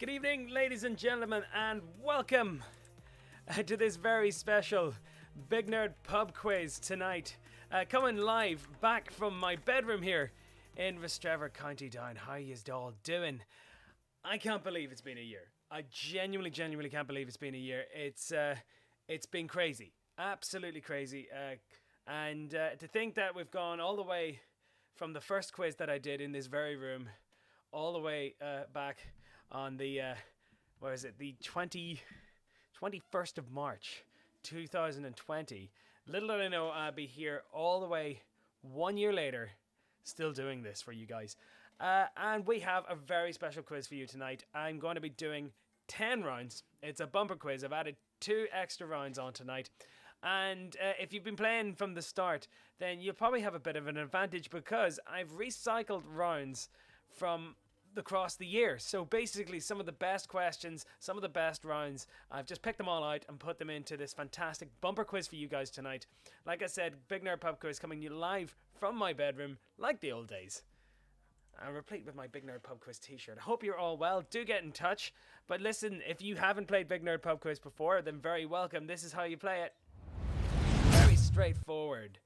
Good evening, ladies and gentlemen, and welcome to this very special Big Nerd Pub Quiz tonight. Coming live back from my bedroom here in Rostrevor, County Down. How you all doing? I can't believe it's been a year. I genuinely can't believe it's been a year. It's been crazy, absolutely crazy. And to think that we've gone all the way from the first quiz that I did in this very room, all the way back on the the 21st of March 2020. Little did I know I'd be here all the way 1 year later, still doing this for you guys. And we have a very special quiz for you tonight. I'm going to be doing 10 rounds. It's a bumper quiz. I've added 2 extra rounds on tonight. And if you've been playing from the start, then you'll probably have a bit of an advantage because I've recycled rounds from across the year. So basically some of the best questions, some of the best rounds, I've just picked them all out and put them into this fantastic bumper quiz for you guys tonight. Like I said, Big Nerd Pub Quiz coming you live from my bedroom like the old days. I'm replete with my Big Nerd Pub Quiz t-shirt. I hope you're all well. Do get in touch. But listen, if you haven't played Big Nerd Pub Quiz before, then very welcome. This is how you play it. Very straightforward.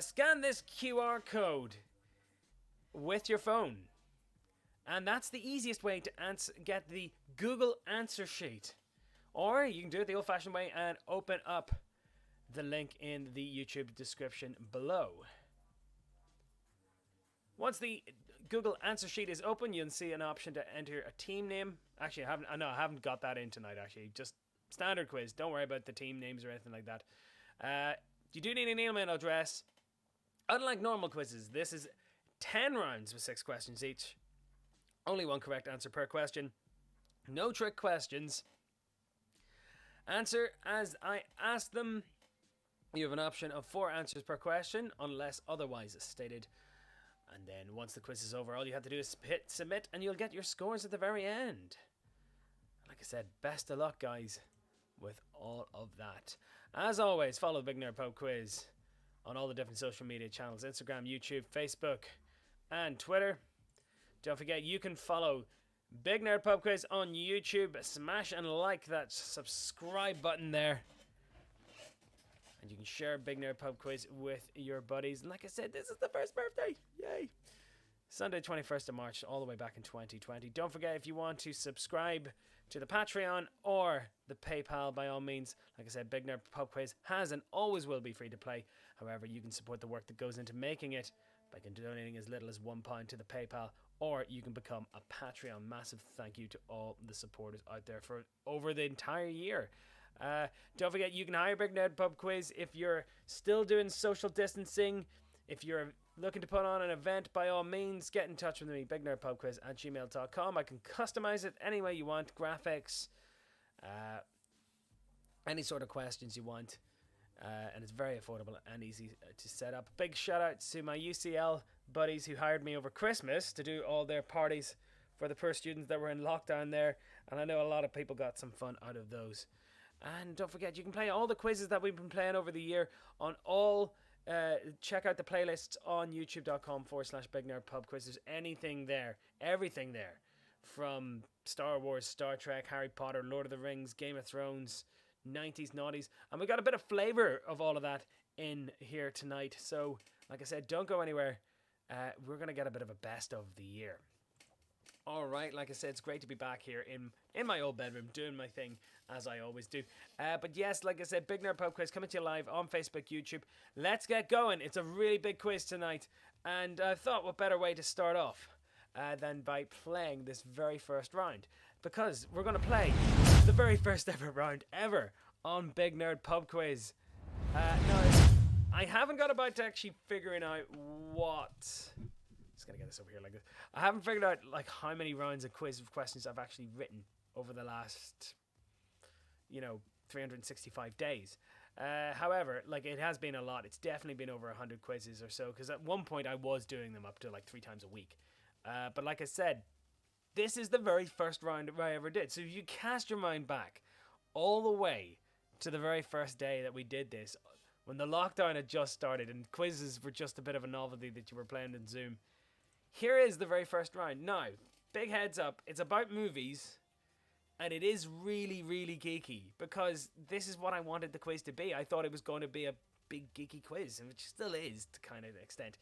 Scan this QR code with your phone. And that's the easiest way to get the Google answer sheet. Or you can do it the old-fashioned way and open up the link in the YouTube description below. Once the Google answer sheet is open, you'll see an option to enter a team name. Actually, I haven't got that in tonight, actually. Just standard quiz. Don't worry about the team names or anything like that. You do need an email address. Unlike normal quizzes, this is 10 rounds with 6 questions each. Only 1 correct answer per question. No trick questions. Answer as I ask them. You have an option of 4 answers per question, unless otherwise stated. And then once the quiz is over, all you have to do is hit submit, and you'll get your scores at the very end. Like I said, best of luck, guys, with all of that. As always, follow Big Nerd Pub Quiz on all the different social media channels: Instagram, YouTube, Facebook, and Twitter. Don't forget, you can follow Big Nerd Pub Quiz on YouTube. Smash and like that subscribe button there. And you can share Big Nerd Pub Quiz with your buddies. And like I said, this is the first birthday. Yay. Sunday, 21st of March, all the way back in 2020. Don't forget, if you want to subscribe to the Patreon or the PayPal, by all means, like I said, Big Nerd Pub Quiz has and always will be free to play. However, you can support the work that goes into making it by donating as little as £1 to the PayPal, or you can become a Patreon. Massive thank you to all the supporters out there for over the entire year. Don't forget, you can hire Big Nerd Pub Quiz if you're still doing social distancing. If you're looking to put on an event, by all means, get in touch with me, bignerdpubquiz@gmail.com. I can customize it any way you want, graphics, any sort of questions you want. And it's very affordable and easy to set up. Big shout out to my UCL buddies who hired me over Christmas to do all their parties for the poor students that were in lockdown there. And I know a lot of people got some fun out of those. And don't forget, you can play all the quizzes that we've been playing over the year on all. Check out the playlists on youtube.com/Big Nerd Pub Quiz. There's anything there, everything there, from Star Wars, Star Trek, Harry Potter, Lord of the Rings, Game of Thrones, 90s, noughties, and we got a bit of flavour of all of that in here tonight. So, like I said, don't go anywhere. We're going to get a bit of a best of the year. Alright, like I said, it's great to be back here in my old bedroom doing my thing, as I always do. But yes, like I said, Big Nerd Pub Quiz coming to you live on Facebook, YouTube. Let's get going. It's a really big quiz tonight, and I thought what better way to start off than by playing this very first round, because we're going to play the very first ever round ever on Big Nerd Pub Quiz. Now, I haven't got about to actually figuring out what... Just gonna get this over here like this. I haven't figured out like how many rounds of quiz questions I've actually written over the last, 365 days. However, like, it has been a lot. It's definitely been over 100 quizzes or so, because at one point I was doing them up to like 3 times a week. But like I said, this is the very first round I ever did. So if you cast your mind back all the way to the very first day that we did this, when the lockdown had just started and quizzes were just a bit of a novelty that you were playing in Zoom, here is the very first round. Now, big heads up, it's about movies, and it is really, really geeky, because this is what I wanted the quiz to be. I thought it was going to be a big geeky quiz, and which still is to kind of an extent.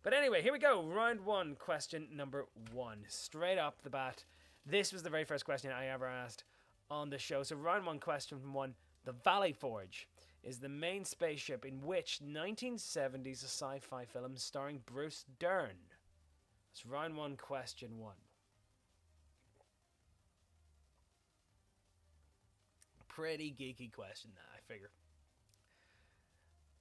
But anyway, here we go. Round 1, question number 1. Straight up the bat, this was the very first question I ever asked on the show. So round 1, question 1. The Valley Forge is the main spaceship in which 1970s sci-fi film starring Bruce Dern? It's round 1, question 1. Pretty geeky question, I figure.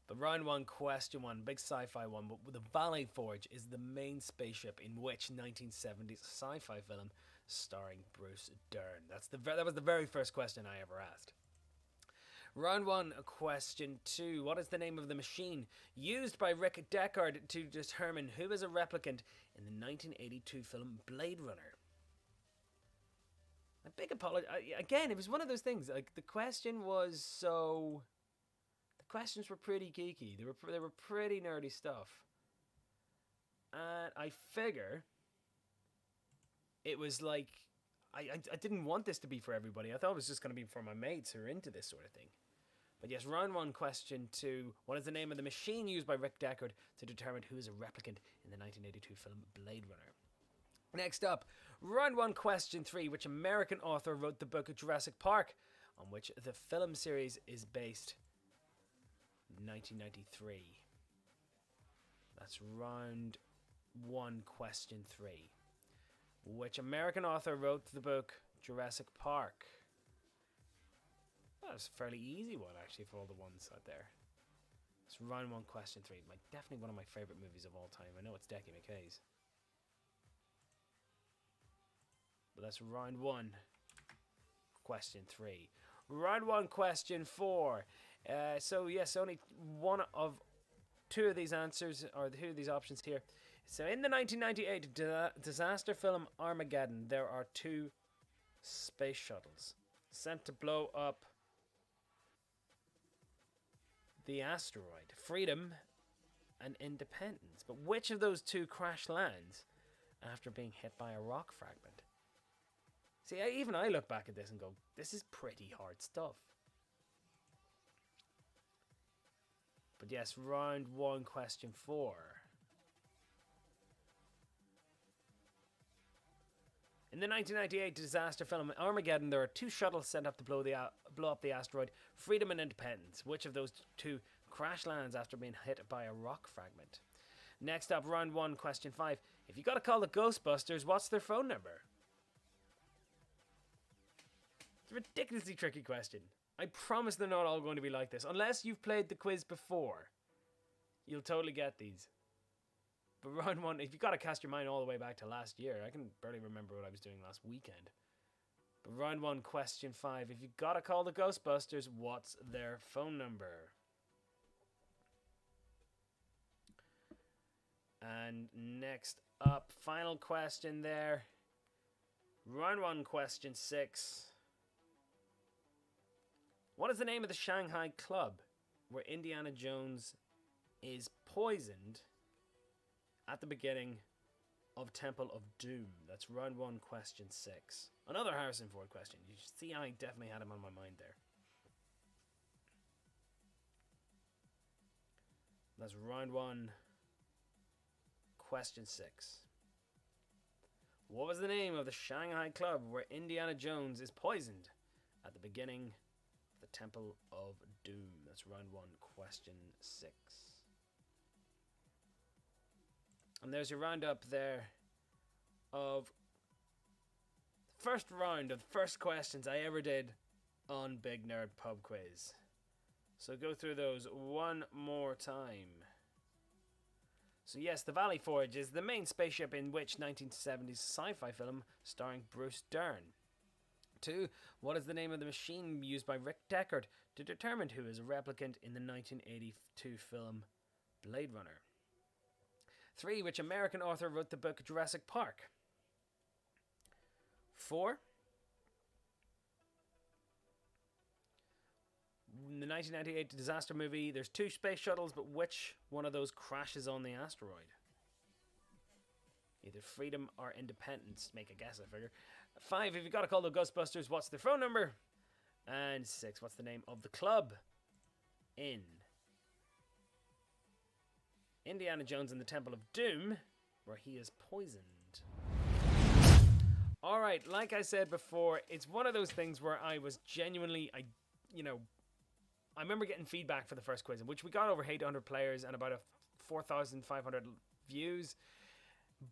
But round 1, question 1, big sci-fi one. But the Valley Forge is the main spaceship in which 1970s sci-fi film starring Bruce Dern. That was the very first question I ever asked. Round 1, question 2. What is the name of the machine used by Rick Deckard to determine who is a replicant in the 1982 film Blade Runner? A big apology. Again, it was one of those things. Like, the question was so... questions were pretty geeky. They were pretty nerdy stuff. And I figure it was like I didn't want this to be for everybody. I thought it was just going to be for my mates who are into this sort of thing. But yes, round 1, question 2. What is the name of the machine used by Rick Deckard to determine who is a replicant in the 1982 film Blade Runner? Next up, round 1, question 3. Which American author wrote the book Jurassic Park, on which the film series is based? 1993. That's round 1, question 3. Which American author wrote the book Jurassic Park? That was a fairly easy one, actually, for all the ones out there. It's round 1, question 3. Definitely one of my favourite movies of all time. I know it's Decky McKay's. But that's round 1, question 3. Round 1, question 4. So yes, only one of two of these answers, or two of these options here. So in the 1998 disaster film Armageddon, there are 2 space shuttles sent to blow up the asteroid Freedom and Independence. But which of those 2 crash lands after being hit by a rock fragment? See, even I look back at this and go, this is pretty hard stuff. But yes, round 1, question 4. In the 1998 disaster film Armageddon, there are 2 shuttles sent up to blow up the asteroid Freedom and Independence. Which of those 2 crash lands after being hit by a rock fragment? Next up, round 1, question 5. If you got to call the Ghostbusters, what's their phone number? It's a ridiculously tricky question. I promise they're not all going to be like this. Unless you've played the quiz before, you'll totally get these. But round 1, if you've got to cast your mind all the way back to last year, I can barely remember what I was doing last weekend. But round 1, question 5, if you've got to call the Ghostbusters, what's their phone number? And next up, final question there. Round 1, question 6. What is the name of the Shanghai club where Indiana Jones is poisoned at the beginning of Temple of Doom? That's round 1, question 6. Another Harrison Ford question. You see, I definitely had him on my mind there. That's round 1, question 6. What was the name of the Shanghai club where Indiana Jones is poisoned at the beginning of the Temple of Doom? That's round 1, question 6. And there's your roundup there of first round of first questions I ever did on Big Nerd Pub Quiz. So go through those one more time. So yes, the Valley Forge is the main spaceship in which 1970s sci-fi film starring Bruce Dern. 2. What is the name of the machine used by Rick Deckard to determine who is a replicant in the 1982 film Blade Runner? 3. Which American author wrote the book Jurassic Park? 4. In the 1998 disaster movie, there's 2 space shuttles, but which one of those crashes on the asteroid? Either freedom or independence. Make a guess, I figure. 5, if you got to call the Ghostbusters, what's their phone number? And 6, what's the name of the club in Indiana Jones and the Temple of Doom, where he is poisoned? Alright, like I said before, it's one of those things where I was genuinely, I remember getting feedback for the first quiz, in which we got over 800 players and about 4,500 views.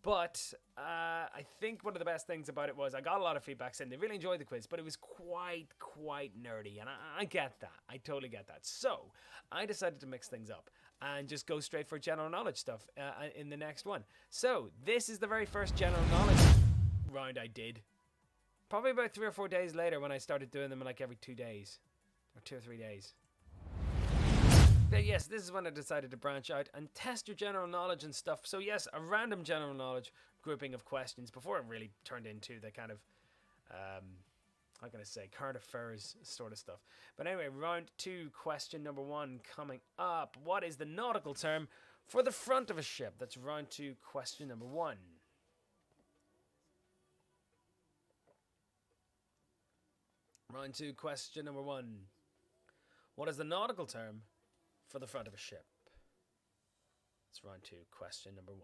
But I think one of the best things about it was I got a lot of feedback saying they really enjoyed the quiz, but it was quite nerdy, and I get that. I totally get that. So I decided to mix things up and just go straight for general knowledge stuff in the next one. So this is the very first general knowledge round I did. Probably about 3 or 4 days later when I started doing them like every 2 days. Or 2 or 3 days. But yes, this is when I decided to branch out and test your general knowledge and stuff. So yes, a random general knowledge grouping of questions before it really turned into the kind of, how can I say, current affairs sort of stuff. But anyway, round 2, question number 1 coming up. What is the nautical term for the front of a ship? That's round 2, question number 1. Round 2, question number 1. What is the nautical term for the front of a ship? It's round 2, question number 1.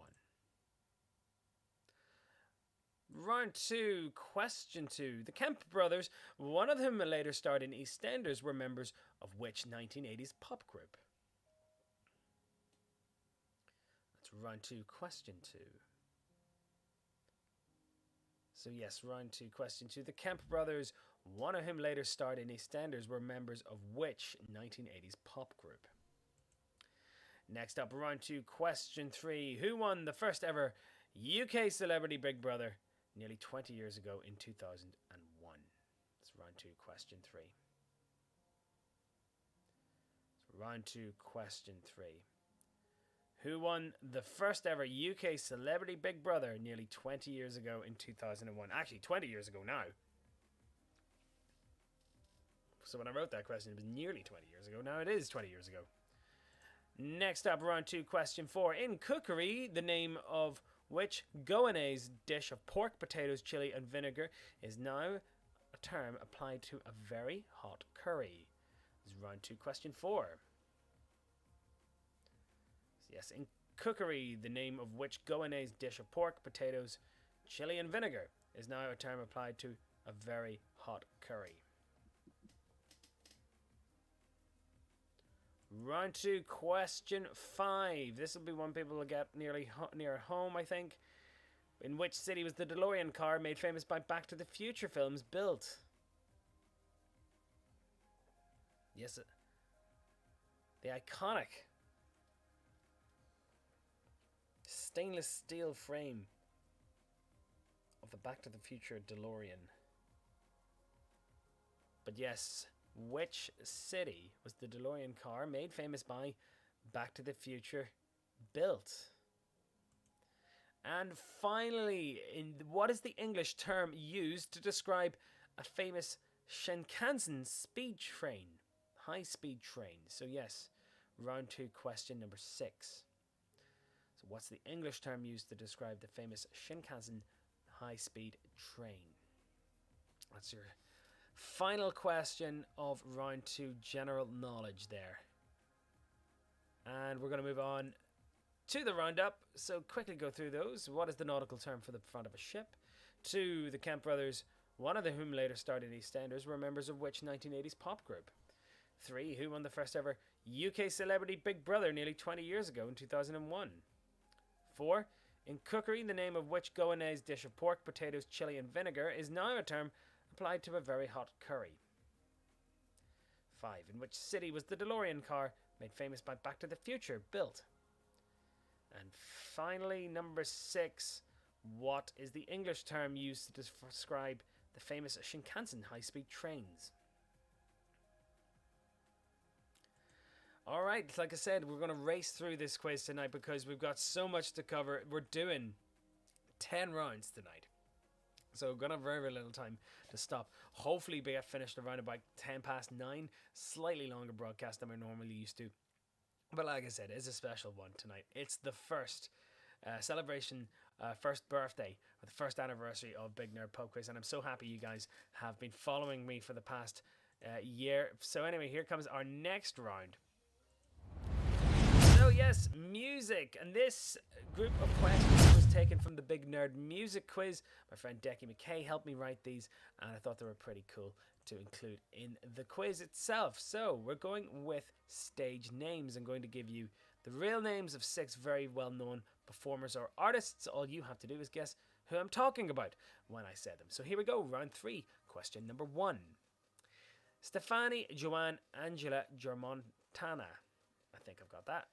Round 2, question 2. The Kemp brothers, one of whom later starred in EastEnders, were members of which 1980s pop group? That's round 2, question 2. So yes, round 2, question 2. The Kemp brothers, one of whom later starred in EastEnders, were members of which 1980s pop group? Next up, round 2, question 3. Who won the first ever UK Celebrity Big Brother nearly 20 years ago in 2001? It's round 2, question 3. So round 2, question 3. Who won the first ever UK Celebrity Big Brother nearly 20 years ago in 2001? Actually, 20 years ago now. So when I wrote that question, it was nearly 20 years ago. Now it is 20 years ago. Next up, round 2, question 4. In Cookery, the name of which Goanese dish of pork, potatoes, chili, and vinegar is now a term applied to a very hot curry? This is round 2, question 4. Yes, in Cookery, the name of which Goanese dish of pork, potatoes, chili, and vinegar is now a term applied to a very hot curry? Round 2, question 5. This will be one people will get near home, I think. In which city was the DeLorean car made famous by Back to the Future films built? Yes, the iconic stainless steel frame of the Back to the Future DeLorean. But yes, which city was the DeLorean car made famous by Back to the Future built? And finally, what is the English term used to describe a famous Shinkansen speed train, high-speed train? So yes, round 2, question number 6. So what's the English term used to describe the famous Shinkansen high-speed train? That's your final question of round 2, general knowledge there. And we're going to move on to the roundup. So quickly go through those. What is the nautical term for the front of a ship? 2, the Kemp brothers, one of whom later starred in EastEnders, were members of which 1980s pop group? 3, who won the first ever UK Celebrity Big Brother nearly 20 years ago in 2001? 4, in Cookery, the name of which Goanese dish of pork, potatoes, chili, and vinegar is now a term applied to a very hot curry? 5, in which city was the DeLorean car made famous by Back to the Future built? And finally, number 6, what is the English term used to describe the famous Shinkansen high-speed trains? Alright, like I said, we're going to race through this quiz tonight because we've got so much to cover. We're doing 10 rounds tonight. So we're going to have very, very little time to stop. Hopefully we get finished around about 10 past 9. Slightly longer broadcast than we're normally used to. But like I said, it's a special one tonight. It's the first celebration, first birthday, or the first anniversary of Big Nerd Pub Quiz, and I'm so happy you guys have been following me for the past year. So anyway, here comes our next round. So yes, music, and this group of questions was taken from the Big Nerd Music Quiz. My friend Decky McKay helped me write these, and I thought they were pretty cool to include in the quiz itself. So we're going with stage names. I'm going to give you the real names of 6 very well-known performers or artists. All you have to do is guess who I'm talking about when I say them. So here we go, round 3, question number 1. Stefani, Joanne, Angela, Germontana. I think I've got that.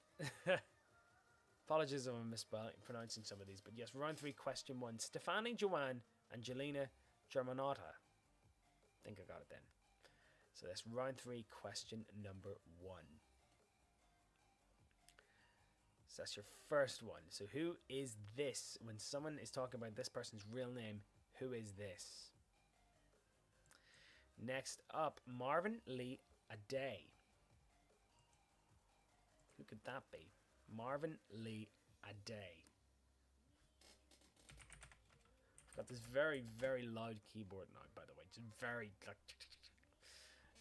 Apologies if I'm mispronouncing some of these, but yes, round 3, question 1. Stefani, Joanne, Angelina, Germanata. I think I got it then. So that's round 3, question number 1. So that's your first one. So who is this? When someone is talking about this person's real name, who is this? Next up, Marvin Lee Aday. Who could that be? Marvin Lee Aday. I've got this very, very loud keyboard now, by the way. Just very, like,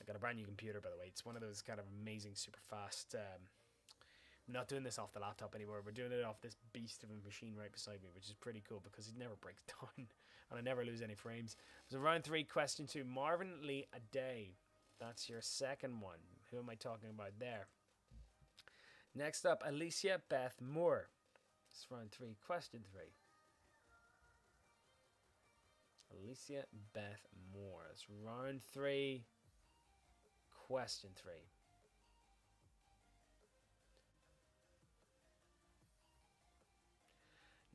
I got a brand new computer, by the way. It's one of those kind of amazing, super fast. I'm not doing this off the laptop anymore. We're doing it off this beast of a machine right beside me, which is pretty cool because it never breaks down and I never lose any frames. So round 3, question 2. Marvin Lee Aday. That's your second one. Who am I talking about there? Next up, Alicia Beth Moore. It's round 3, question 3. Alicia Beth Moore. It's round 3, question 3.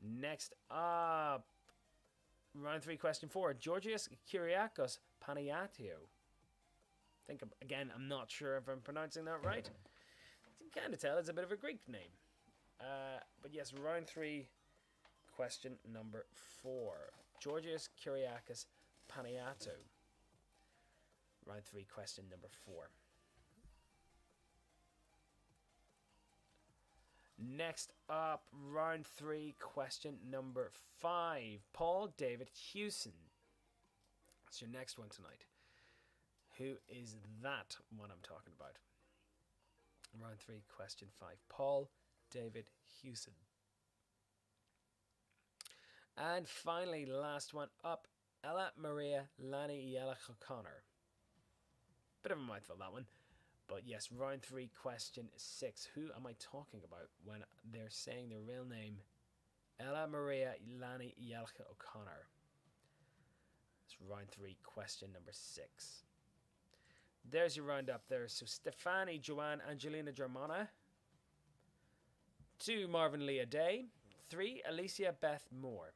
Next up, round 3, question 4. Georgios Kyriakos Panagiatou. Again, I'm not sure if I'm pronouncing that right. You can kind of tell it's a bit of a Greek name. But yes, round 3, question number 4. Georgios Kyriakos Panagiatou. Round 3, question number 4. Next up, round 3, question number 5. Paul David Hewson. That's your next one tonight. Who is that one I'm talking about? Round 3, question 5. Paul David Hewson. And finally, last one up, Ella Maria Lani Yelach O'Connor. Bit of a mouthful, that one. But yes, round 3, question 6. Who am I talking about when they're saying their real name? Ella Maria Lani Yelch O'Connor. It's round 3, question number 6. There's your round up there. So Stefani, Joanne, Angelina Germana. 2, Marvin Lee Aday. 3, Alicia Beth Moore.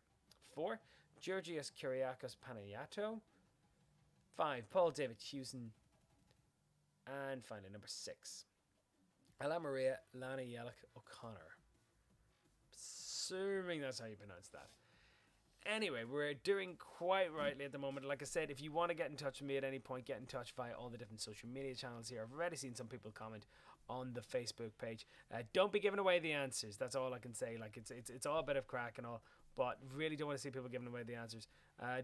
4, Georgios Kyriakos Panagiatou. 5, Paul David Hewson. And finally, number 6, Ella Maria Lani Yelach O'Connor. Assuming that's how you pronounce that. Anyway, we're doing quite rightly at the moment. Like I said, if you want to get in touch with me at any point, get in touch via all the different social media channels here. I've already seen some people comment on the Facebook page. Don't be giving away the answers. That's all I can say. Like it's all a bit of crack and all, but really don't want to see people giving away the answers.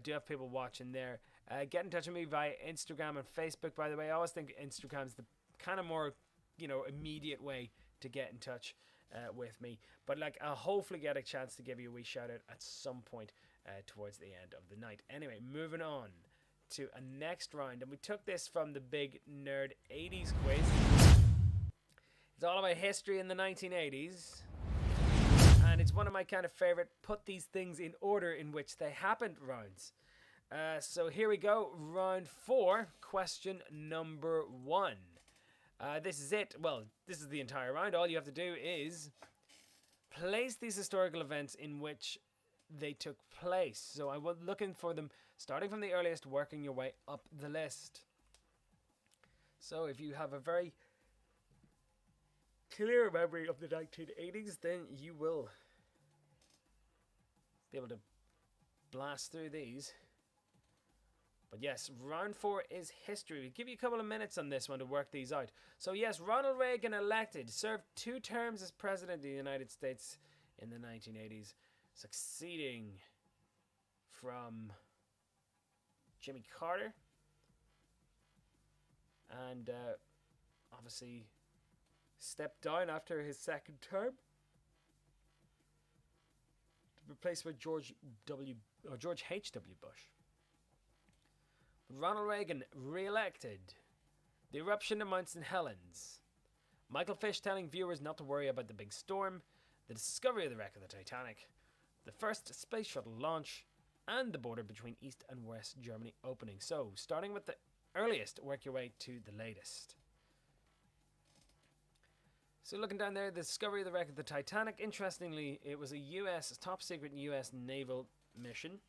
Do have people watching there. Get in touch with me via Instagram and Facebook. By the way, I always think Instagram's the kind of more, immediate way to get in touch with me. But like, I'll hopefully get a chance to give you a wee shout out at some point towards the end of the night. Anyway, moving on to a next round, and we took this from the Big Nerd 80s quiz. It's all about history in the 1980s, and it's one of my kind of favorite put these things in order in which they happened rounds. So here we go, round 4, question number 1. This is it. Well, this is the entire round. All you have to do is place these historical events in which they took place. So I was looking for them starting from the earliest, working your way up the list. So if you have a very clear memory of the 1980s, then you will be able to blast through these. But yes, round 4 is history. We'll give you a couple of minutes on this one to work these out. So yes, Ronald Reagan elected, served 2 terms as president of the United States in the 1980s, succeeding from Jimmy Carter, and obviously stepped down after his second term, replaced by George H.W. Bush. Ronald Reagan re-elected. The eruption of Mount St. Helens. Michael Fish telling viewers not to worry about the big storm. The discovery of the wreck of the Titanic. The first space shuttle launch. And the border between East and West Germany opening. So, starting with the earliest, work your way to the latest. So looking down there, the discovery of the wreck of the Titanic. Interestingly, it was a top secret US naval mission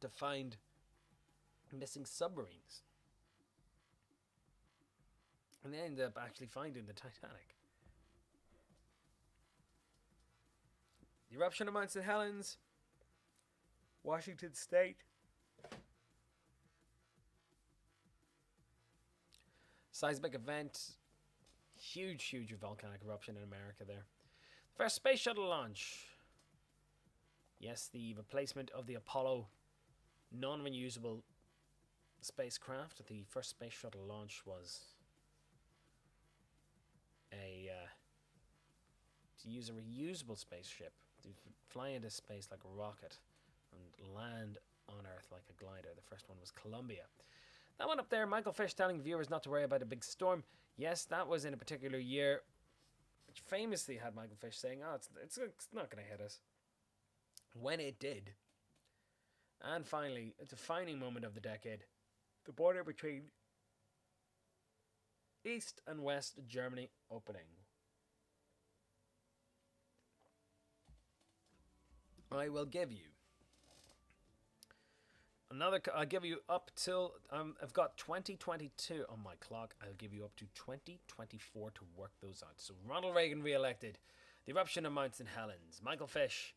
to find missing submarines. And they ended up actually finding the Titanic. The eruption of Mount St. Helens, Washington State. Seismic event. Huge volcanic eruption in America there. First space shuttle launch. Yes, the replacement of the Apollo non-reusable spacecraft. The first space shuttle launch was to use a reusable spaceship to fly into space like a rocket and land on Earth like a glider. The first one was Columbia. That one up there, Michael Fish telling viewers not to worry about a big storm. Yes, that was in a particular year, which famously had Michael Fish saying, "Oh, it's not going to hit us." When it did. And finally, a defining moment of the decade, the border between East and West Germany opening. I will give you I'll give you up till I've got 2022 on my clock. I'll give you up to 2024 to work those out. So Ronald Reagan re-elected, the eruption of Mount St. Helens, Michael Fish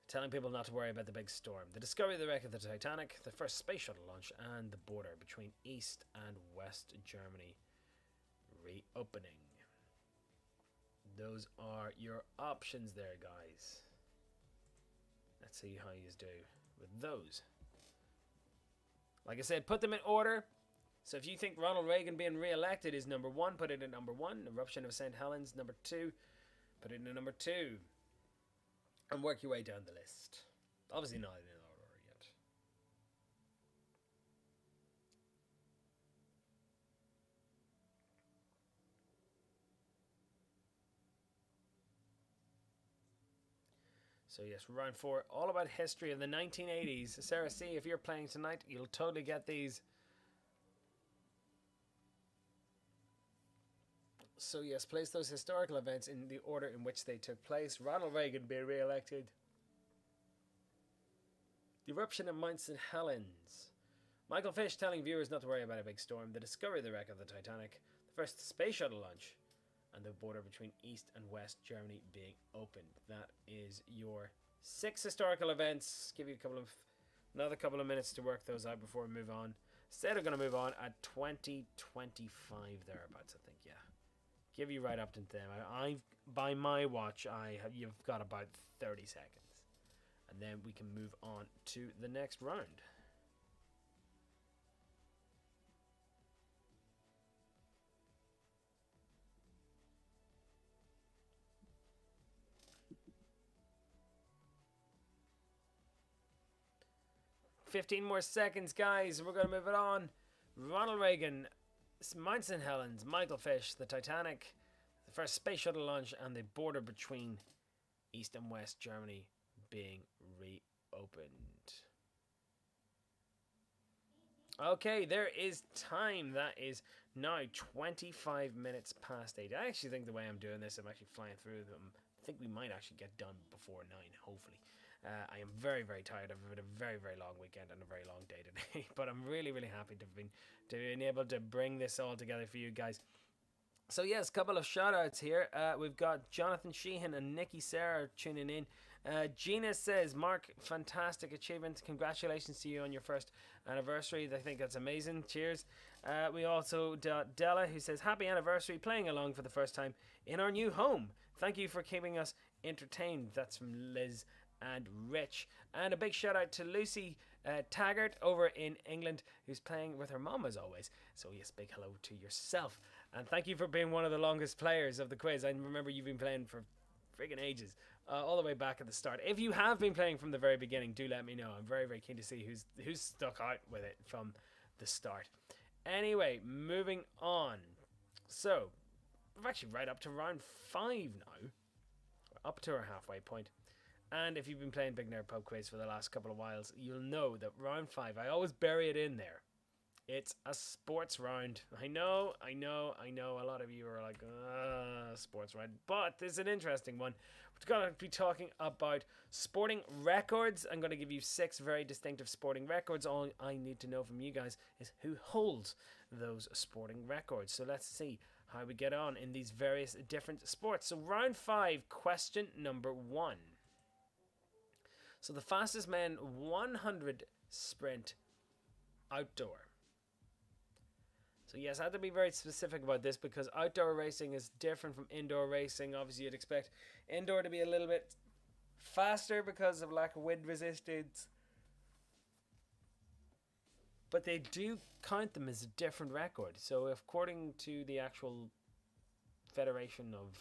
telling people not to worry about the big storm, the discovery of the wreck of the Titanic, the first space shuttle launch, and the border between East and West Germany reopening. Those are your options there, guys. Let's see how you do with those. Like I said, put them in order. So if you think Ronald Reagan being re-elected is number 1, put it in number 1. Eruption of St. Helens, number 2. Put it in number 2. And work your way down the list. Obviously not in order yet. So yes, round 4, all about history of the 1980s. Sarah C, if you're playing tonight, you'll totally get these. So yes, place those historical events in the order in which they took place. Ronald Reagan being re-elected. The eruption of Mount St. Helens. Michael Fish telling viewers not to worry about a big storm. The discovery of the wreck of the Titanic. The first space shuttle launch. And the border between East and West Germany being opened. That is your 6 historical events. Give you another couple of minutes to work those out before we move on. Instead, we're going to move on at 2025 thereabouts, I think, yeah. Give you right up to them. By my watch, you've got about 30 seconds. And then we can move on to the next round. $15 more seconds, guys. We're going to move it on. Ronald Reagan, Mount St. Helens, Michael Fish, the Titanic, the first space shuttle launch, and the border between East and West Germany being reopened. Okay, there is time. That is now 25 minutes past 8. I actually think the way I'm doing this, I'm actually flying through them. I think we might actually get done before 9, hopefully. I am very, very tired. I've had a very, very long weekend and a very long day today. But I'm really, really happy to have been able to bring this all together for you guys. So yes, a couple of shout outs here. We've got Jonathan Sheehan and Nikki Sarah tuning in. Gina says, Mark, fantastic achievement. Congratulations to you on your first anniversary. I think that's amazing. Cheers. We also got Della, who says, happy anniversary, playing along for the first time in our new home. Thank you for keeping us entertained. That's from Liz and Rich. And a big shout out to Lucy Taggart over in England, who's playing with her mum as always. So yes, big hello to yourself. And thank you for being one of the longest players of the quiz. I remember you've been playing for friggin' ages, all the way back at the start. If you have been playing from the very beginning, do let me know. I'm very, very keen to see who's stuck out with it from the start. Anyway, moving on. So, we're actually right up to round 5 now. We're up to our halfway point. And if you've been playing Big Nerd Pub Quiz for the last couple of whiles, you'll know that round 5, I always bury it in there. It's a sports round. I know. A lot of you are like, sports round. But this is an interesting one. We're going to be talking about sporting records. I'm going to give you 6 very distinctive sporting records. All I need to know from you guys is who holds those sporting records. So let's see how we get on in these various different sports. So round 5, question number 1. So the fastest men 100 sprint outdoor. So yes, I have to be very specific about this because outdoor racing is different from indoor racing. Obviously, you'd expect indoor to be a little bit faster because of lack of wind resistance. But they do count them as a different record. So according to the actual Federation of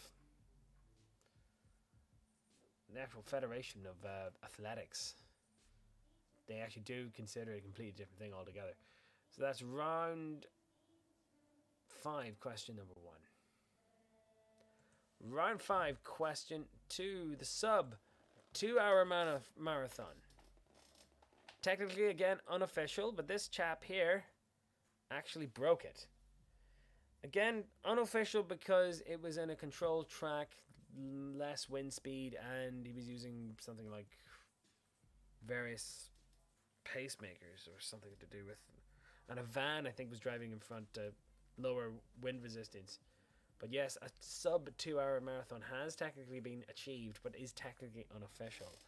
Athletics, they actually do consider it a completely different thing altogether. So that's round 5, question number 1. Round 5, question 2. The sub 2-hour marathon. Technically, again, unofficial, but this chap here actually broke it. Again, unofficial because it was in a controlled track, less wind speed, and he was using something like various pacemakers or something to do with, and a van I think was driving in front to lower wind resistance. But yes, a sub 2-hour marathon has technically been achieved, but is technically unofficial.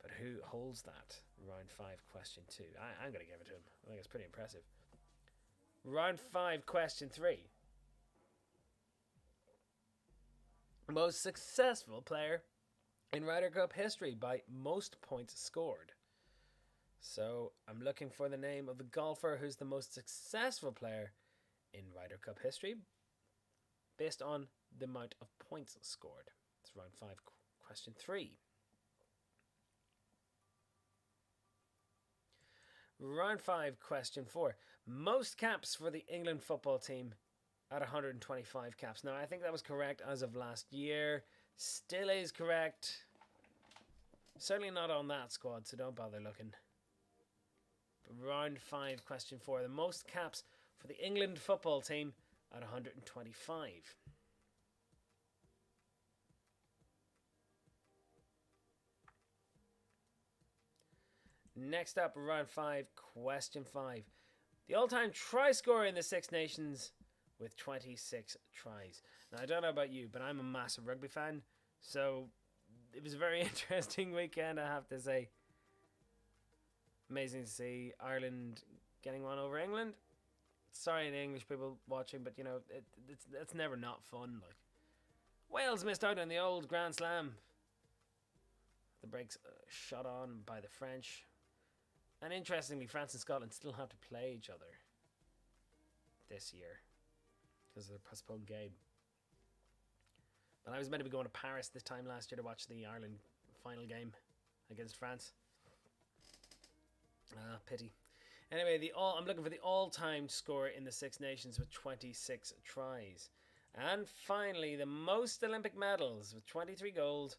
But who holds that? Round 5, question 2. I'm going to give it to him. I think it's pretty impressive. Round 5, question 3. Most successful player in Ryder Cup history by most points scored. So I'm looking for the name of the golfer who's the most successful player in Ryder Cup history based on the amount of points scored. It's round 5, question 3. Round 5, question 4. Most caps for the England football team at 125 caps. Now, I think that was correct as of last year. Still is correct. Certainly not on that squad, so don't bother looking. But round 5, question 4. The most caps for the England football team at 125. Next up, round 5, question 5. The all-time try scorer in the Six Nations with 26 tries. Now, I don't know about you, but I'm a massive rugby fan, so it was a very interesting weekend, I have to say. Amazing to see Ireland getting one over England. Sorry, any English people watching, but you know, it's never not fun. Like, Wales missed out on the old Grand Slam. The breaks shot on by the French. And interestingly, France and Scotland still have to play each other this year because of the postponed game. But I was meant to be going to Paris this time last year to watch the Ireland final game against France. Pity. Anyway, I'm looking for the all-time score in the Six Nations with 26 tries. And finally, the most Olympic medals with 23 gold,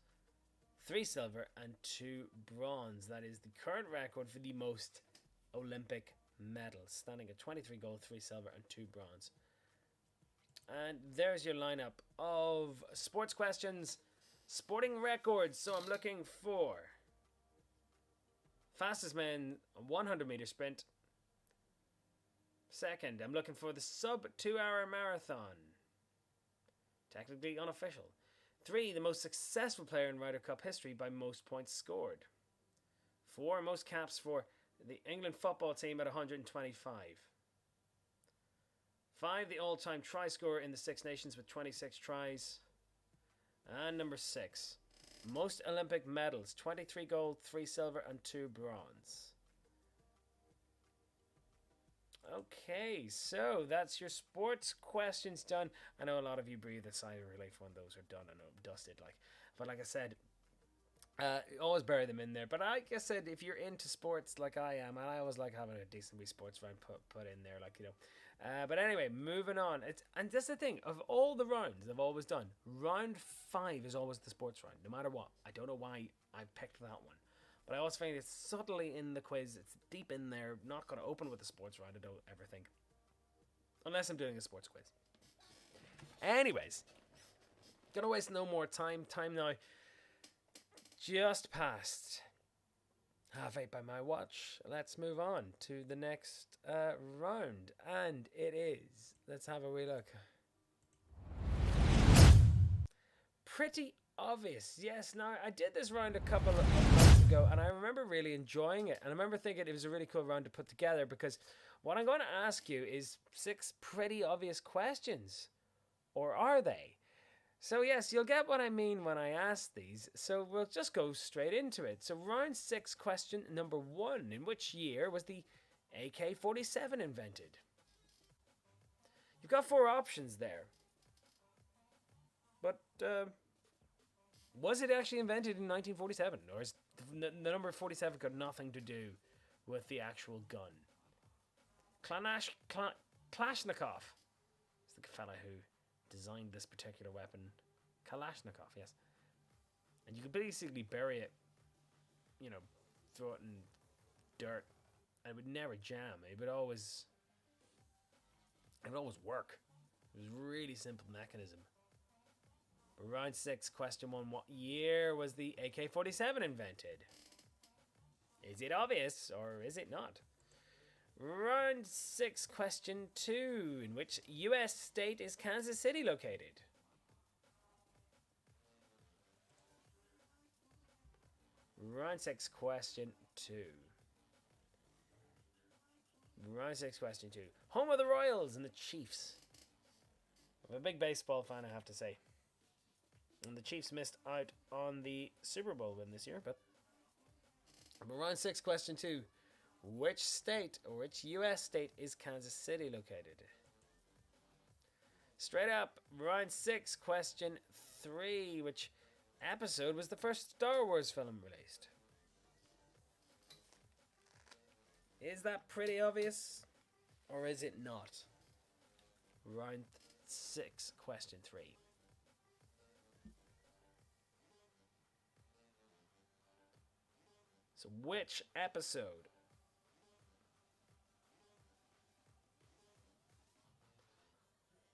3 silver and 2 bronze. That is the current record for the most Olympic medals, standing at 23 gold, 3 silver and 2 bronze. And there's your lineup of sports questions, sporting records. So I'm looking for fastest man 100 meter sprint. Second, I'm looking for the sub 2-hour marathon. Technically unofficial. 3, the most successful player in Ryder Cup history by most points scored. 4, most caps for the England football team at 125. 5, the all-time try scorer in the Six Nations with 26 tries. And number 6, Most Olympic medals: 23 gold, 3 silver, and 2 bronze. Okay, so that's your sports questions done. I know a lot of you breathe a sigh of relief when those are done. I know I'm dusted, but like I said, always bury them in there. But like I said, if you're into sports like I am, and I always like having a decent wee sports round put in there, But anyway, moving on. And that's the thing, of all the rounds I've always done, round 5 is always the sports round, no matter what. I don't know why I picked that one. But I always find it's subtly in the quiz. It's deep in there. Not going to open with the sports round, I don't ever think. Unless I'm doing a sports quiz. Anyways. Gonna waste no more time. Time now just past 8:30 by my watch. Let's move on to the next round. And it is... Let's have a wee look. Pretty obvious. Yes, now I did this round a couple of months ago and I remember really enjoying it, and I remember thinking it was a really cool round to put together, because what I'm going to ask you is 6 pretty obvious questions, or are they? So yes, you'll get what I mean when I ask these, so we'll just go straight into it. So round 6, question number 1: in which year was the AK-47 invented? You've got 4 options there, but was it actually invented in 1947, or is the number 47 got nothing to do with the actual gun? Kalashnikov is the fella who designed this particular weapon. Kalashnikov, yes. And you could basically bury it, throw it in dirt, and it would never jam. It would always work. It was a really simple mechanism. Round 6, question 1. What year was the AK-47 invented? Is it obvious or is it not? Round 6, question 2. In which US state is Kansas City located? Round 6, question 2. Round 6, question 2. Home of the Royals and the Chiefs. I'm a big baseball fan, I have to say. And the Chiefs missed out on the Super Bowl win this year, but round 6, question 2. Which state, or which US state, is Kansas City located? Straight up, round 6, question 3. Which episode was the first Star Wars film released? Is that pretty obvious, or is it not? Round 6, question 3. So which episode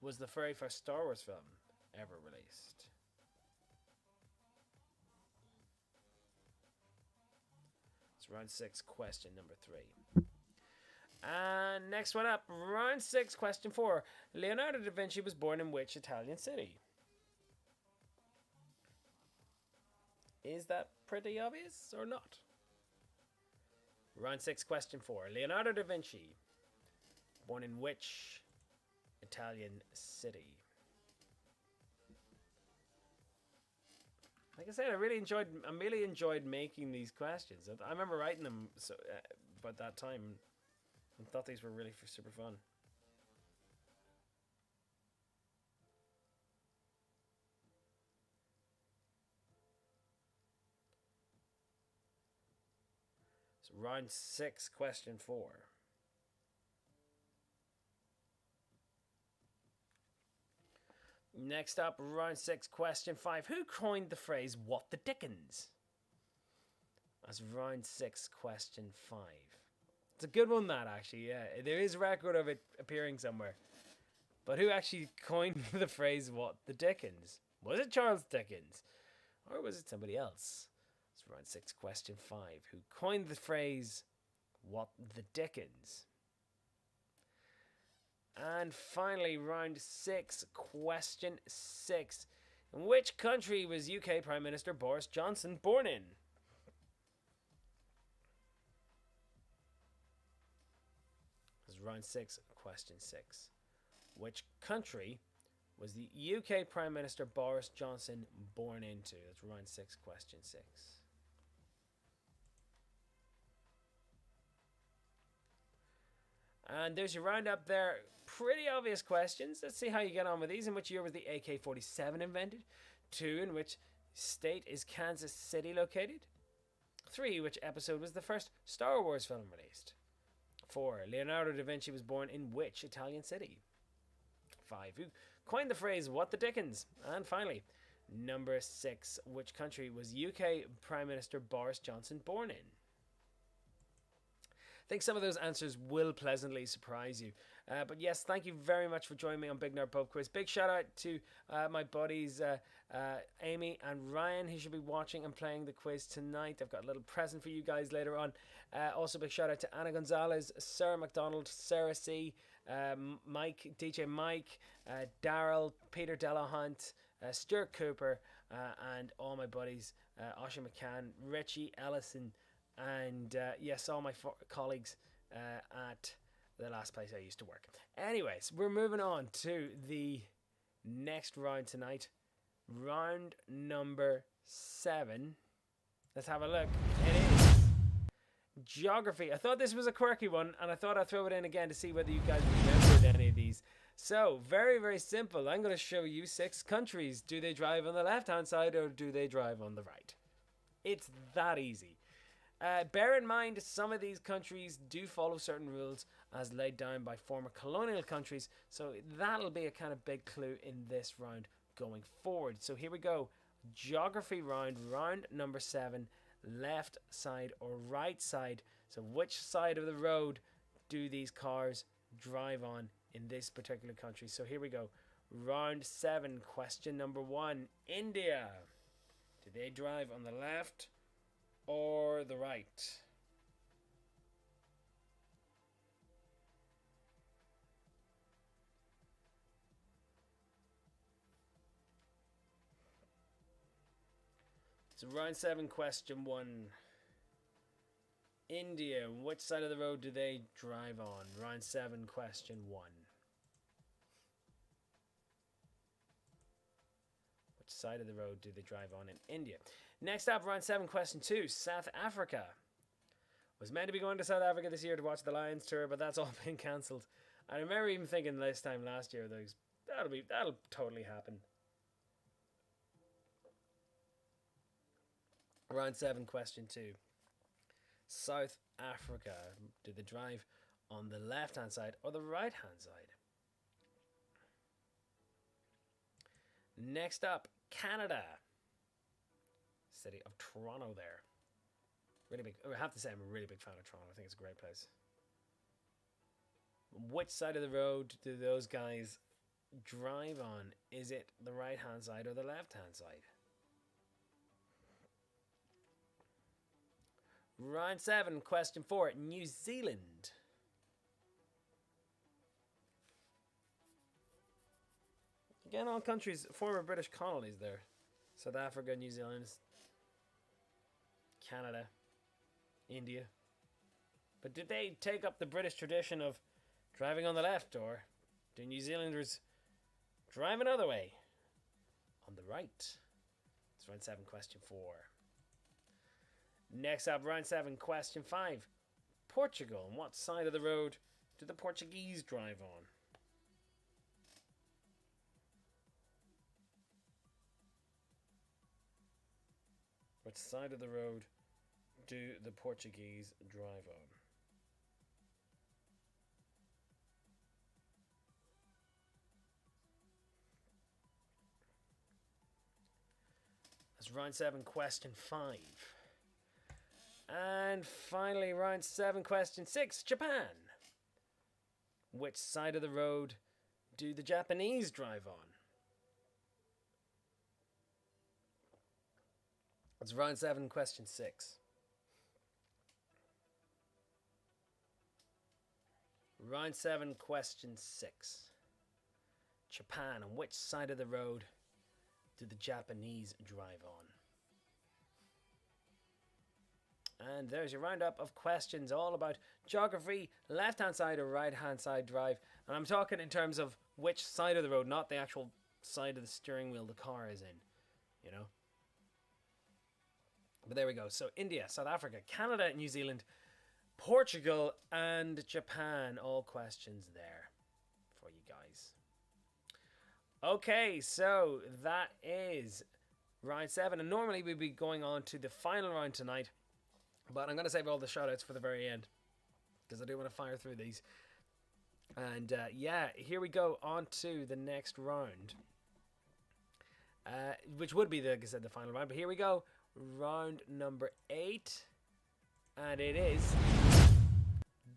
was the very first Star Wars film ever released? It's round 6, question number 3. And next one up, round 6, question 4. Leonardo da Vinci was born in which Italian city? Is that pretty obvious or not? Round 6, question 4. Leonardo da Vinci, born in which Italian city? Like I said, I really enjoyed making these questions. I remember writing them about that time and thought these were really super fun. So round 6, question 4. Next up, round 6, question 5. Who coined the phrase, "what the Dickens"? That's round 6, question 5. It's a good one, that, actually, yeah. There is a record of it appearing somewhere. But who actually coined the phrase, "what the Dickens"? Was it Charles Dickens? Or was it somebody else? It's round 6, question 5. Who coined the phrase, "what the Dickens"? And finally, round 6, question 6. In which country was UK Prime Minister Boris Johnson born in? This is round 6, question 6. Which country was the UK Prime Minister Boris Johnson born into? That's round 6, question 6. And there's your roundup there. Pretty obvious questions. Let's see how you get on with these. In which year was the AK-47 invented? 2. In which state is Kansas City located? 3. Which episode was the first Star Wars film released? 4. Leonardo da Vinci was born in which Italian city? 5. Who coined the phrase "what the Dickens"? And finally, number 6. Which country was UK Prime Minister Boris Johnson born in? I think some of those answers will pleasantly surprise you. But yes, thank you very much for joining me on Big Nerd Pub Quiz. Big shout out to my buddies Amy and Ryan, who should be watching and playing the quiz tonight. I've got a little present for you guys later on. Also big shout out to Anna Gonzalez, Sarah McDonald, Sarah C, Mike, DJ Mike, Daryl, Peter Delahunt, Stuart Cooper, and all my buddies, Osha McCann, Richie Ellison, and yes, all my colleagues at the last place I used to work. Anyways, we're moving on to the next round tonight. Round number 7. Let's have a look. It is geography. I thought this was a quirky one, and I thought I'd throw it in again to see whether you guys remembered any of these. So, very, very simple. I'm going to show you 6 countries. Do they drive on the left-hand side or do they drive on the right? It's that easy. Bear in mind, some of these countries do follow certain rules as laid down by former colonial countries, so that'll be a kind of big clue in this round going forward. So here we go. Geography round, round number 7, left side or right side. So which side of the road do these cars drive on in this particular country? So here we go. Round 7, question number 1. India. Do they drive on the left or the right? So round 7, question 1. India, which side of the road do they drive on? Round 7, question 1. Which side of the road do they drive on in India? Next up, round 7, question 2. South Africa. Was meant to be going to South Africa this year to watch the Lions tour, but that's all been cancelled. I remember even thinking this time last year, that'll totally happen. Round 7, question 2. South Africa. Do they drive on the left-hand side or the right-hand side? Next up, Canada. City of Toronto there. Really big. I have to say I'm a really big fan of Toronto. I think it's a great place. Which side of the road do those guys drive on? Is it the right-hand side or the left-hand side? Round 7, question 4. New Zealand. Again, all countries, former British colonies there. South Africa, New Zealand, Canada, India. But did they take up the British tradition of driving on the left, or do New Zealanders drive another way? On the right. It's round 7, question 4. Next up, round 7, question 5. Portugal. On what side of the road do the Portuguese drive on? Which side of the road do the Portuguese drive on? That's round 7, question 5. And finally, round 7, question 6, Japan. Which side of the road do the Japanese drive on? That's round 7, question 6. Round 7, question 6. Japan. On which side of the road do the Japanese drive on? And there's your roundup of questions all about geography, left-hand side or right-hand side drive. And I'm talking in terms of which side of the road, not the actual side of the steering wheel the car is in, you know. But there we go. So India, South Africa, Canada, New Zealand, Portugal, and Japan. All questions there for you guys. Okay, so that is round 7. And normally we'd be going on to the final round tonight. But I'm going to save all the shoutouts for the very end, because I do want to fire through these. And yeah, here we go on to the next round. Which would be, like I said, the final round. But here we go. Round number 8. And it is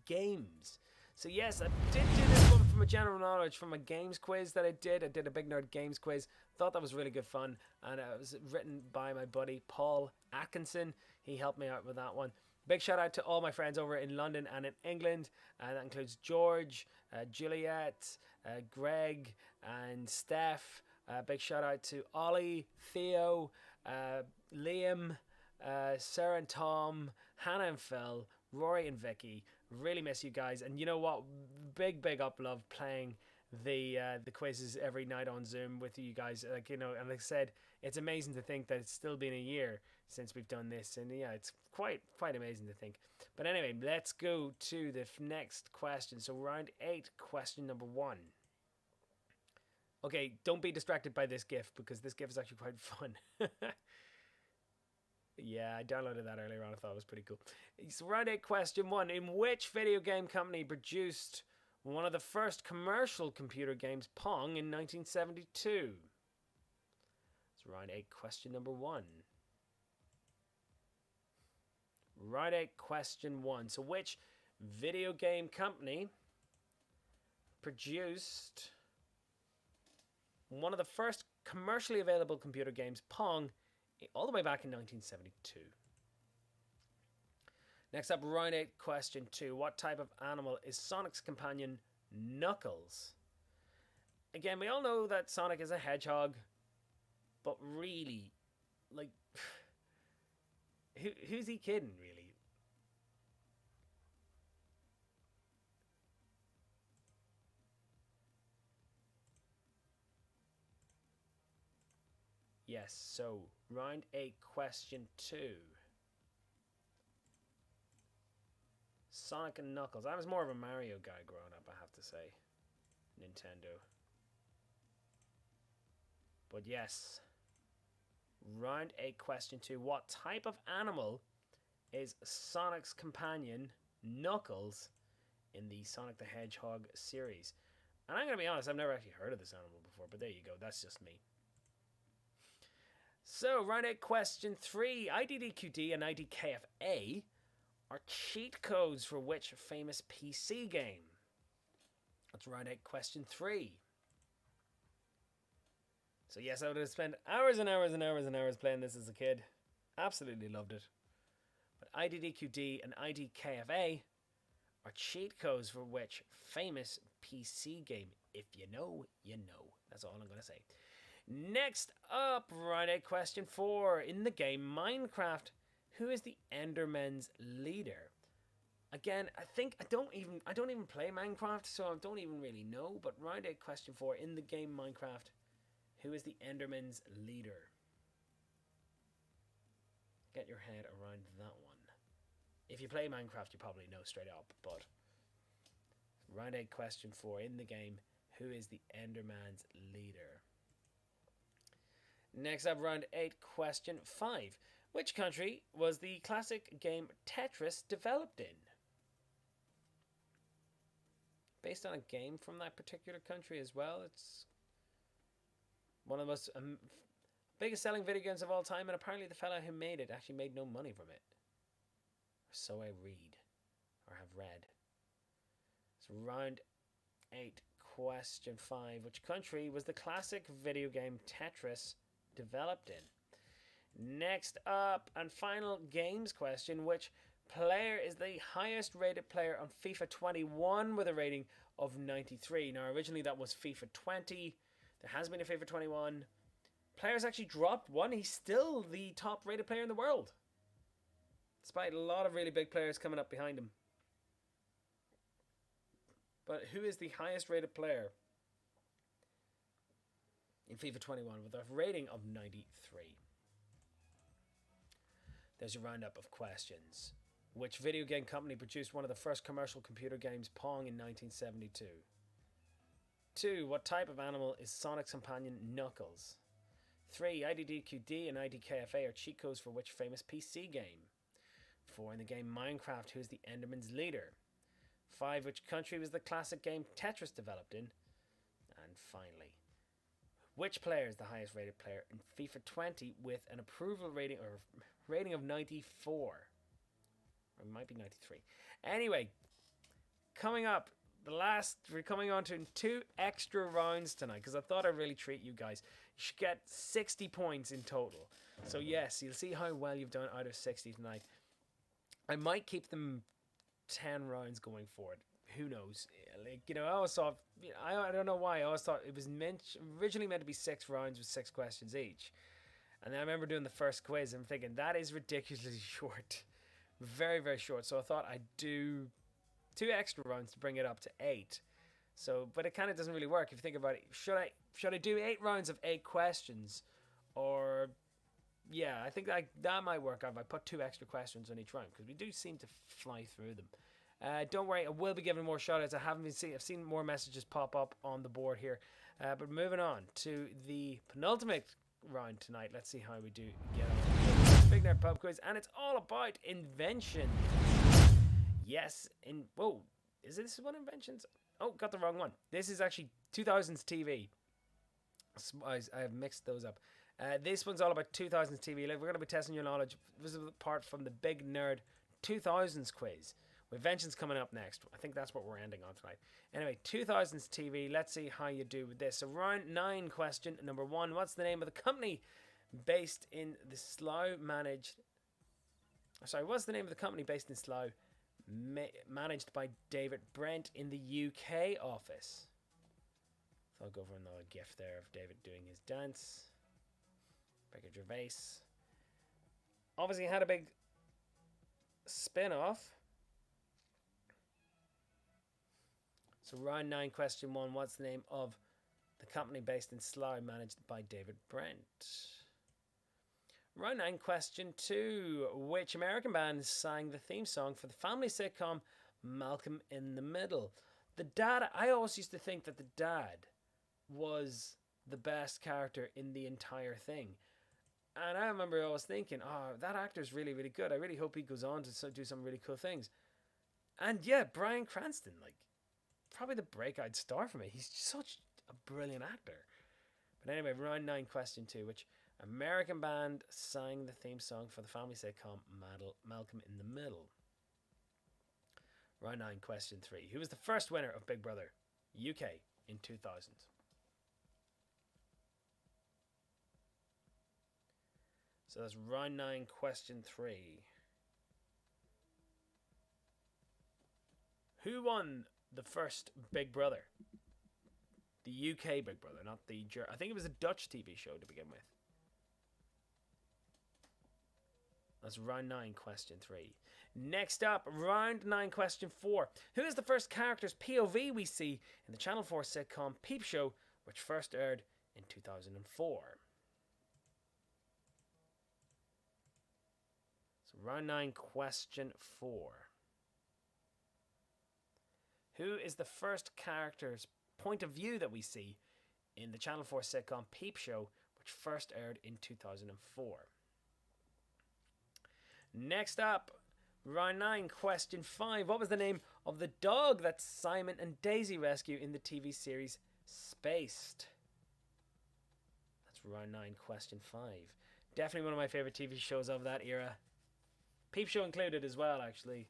games. So yes, I did do this one from a general knowledge, from a games quiz that I did. I did a Big Nerd Games quiz. Thought that was really good fun. And it was written by my buddy Paul Atkinson. He helped me out with that one. Big shout out to all my friends over in London and in England. That includes George, Juliet, Greg, and Steph. Big shout out to Ollie, Theo, Liam, Sarah and Tom, Hannah and Phil, Rory and Vicky. Really miss you guys. And you know what? Big up love playing the quizzes every night on Zoom with you guys. Like, you know, and like I said, it's amazing to think that it's still been a year since we've done this. And yeah, it's quite amazing to think. But anyway, let's go to the next question. So round 8, question number 1. Okay, don't be distracted by this GIF, because this GIF is actually quite fun. Yeah, I downloaded that earlier on. I thought it was pretty cool. So round 8, question 1. In which video game company produced one of the first commercial computer games, Pong, in 1972? So round 8, question number 1. Round 8, question 1. So which video game company produced one of the first commercially available computer games, Pong, all the way back in 1972? Next up, round 8, question 2. What type of animal is Sonic's companion, Knuckles? Again, we all know that Sonic is a hedgehog, but really, like, who's he kidding, really? Yes, so round 8, question 2. Sonic and Knuckles. I was more of a Mario guy growing up, I have to say. Nintendo. But yes. Round 8, question 2. What type of animal is Sonic's companion, Knuckles, in the Sonic the Hedgehog series? And I'm going to be honest, I've never actually heard of this animal before, but there you go, that's just me. So, round 8, question 3. IDDQD and IDKFA are cheat codes for which famous PC game? That's round 8, question 3. So yes, I would have spent hours and hours and hours and hours playing this as a kid. Absolutely loved it. But IDDQD and IDKFA are cheat codes for which famous PC game? If you know, you know. That's all I'm going to say. Next up, round 8, question 4. In the game Minecraft, who is the Endermen's leader? Again, I don't even play Minecraft, so I don't even really know. But round 8, question 4. In the game Minecraft, who is the Enderman's leader? Get your head around that one. If you play Minecraft, you probably know straight up. But round 8, question 4. In the game, who is the Enderman's leader? Next up, round 8, question 5. Which country was the classic game Tetris developed in? Based on a game from that particular country as well. It's one of the most biggest selling video games of all time, and apparently the fella who made it actually made no money from it. Or so I read, or have read. So round 8, question 5. Which country was the classic video game Tetris developed in? Next up, and final games question. Which player is the highest rated player on FIFA 21 with a rating of 93? Now originally that was FIFA 20. There has been a FIFA 21. Players actually dropped one. He's still the top rated player in the world, despite a lot of really big players coming up behind him. But who is the highest rated player in FIFA 21 with a rating of 93. There's a roundup of questions. Which video game company produced one of the first commercial computer games, Pong, in 1972? 2. What type of animal is Sonic's companion, Knuckles? 3. IDDQD and IDKFA are cheat codes for which famous PC game? 4. In the game Minecraft, who is the Enderman's leader? 5. Which country was the classic game Tetris developed in? And finally, which player is the highest rated player in FIFA 20 with an approval rating or rating of 94? Or it might be 93. Anyway, coming up, we're coming on to 2 extra rounds tonight because I thought I'd really treat you guys. You should get 60 points in total. So yes, you'll see how well you've done out of 60 tonight. I might keep them 10 rounds going forward. Who knows? Like, you know, I always thought, I don't know why, I always thought it was originally meant to be 6 rounds with 6 questions each. And then I remember doing the first quiz and thinking, that is ridiculously short. Very, very short. So I thought I'd do 2 extra rounds to bring it up to 8. So, but it kind of doesn't really work if you think about it. Should I do 8 rounds of 8 questions? Or, yeah, I think that might work out if I put 2 extra questions on each round, because we do seem to fly through them. Don't worry, I will be giving more shout outs. I've seen more messages pop up on the board here. But moving on to the penultimate round tonight. Let's see how we do get on. Big Nerd Pub Quiz, and it's all about invention. Yes, whoa, is this one inventions? Oh, got the wrong one. This is actually 2000s TV. I have mixed those up. This one's all about 2000s TV. Like, we're going to be testing your knowledge. This is apart from the Big Nerd 2000s quiz. Inventions coming up next. I think that's what we're ending on tonight. Anyway, 2000s TV. Let's see how you do with this. So round 9 question number 1. What's the name of the company based in the Slough what's the name of the company based in Slough managed by David Brent in the UK office? So I'll go for another gif there of David doing his dance. Ricky Gervais. Obviously had a big spin-off. So round 9 question 1. What's the name of the company based in Slough managed by David Brent? Round 9 question 2. Which American band sang the theme song for the family sitcom Malcolm in the Middle? The dad, I always used to think that the dad was the best character in the entire thing. And I remember always thinking, oh, that actor's really, really good. I really hope he goes on to do some really cool things. And yeah, Bryan Cranston, like, probably the breakout star for me. He's such a brilliant actor. But anyway, round 9 question 2. Which American band sang the theme song for the family sitcom Malcolm in the Middle? Round 9 question 3. Who was the first winner of Big Brother UK in 2000? So that's round 9 question 3. Who won the first Big Brother? The UK Big Brother, not the... I think it was a Dutch TV show to begin with. That's round 9 question 3. Next up, round 9 question 4. Who is the first character's POV we see in the Channel 4 sitcom Peep Show, which first aired in 2004? So round 9 question 4. Who is the first character's point of view that we see in the Channel 4 sitcom Peep Show, which first aired in 2004? Next up, round 9, question 5. What was the name of the dog that Simon and Daisy rescue in the TV series Spaced? That's round 9, question 5. Definitely one of my favourite TV shows of that era. Peep Show included as well, actually.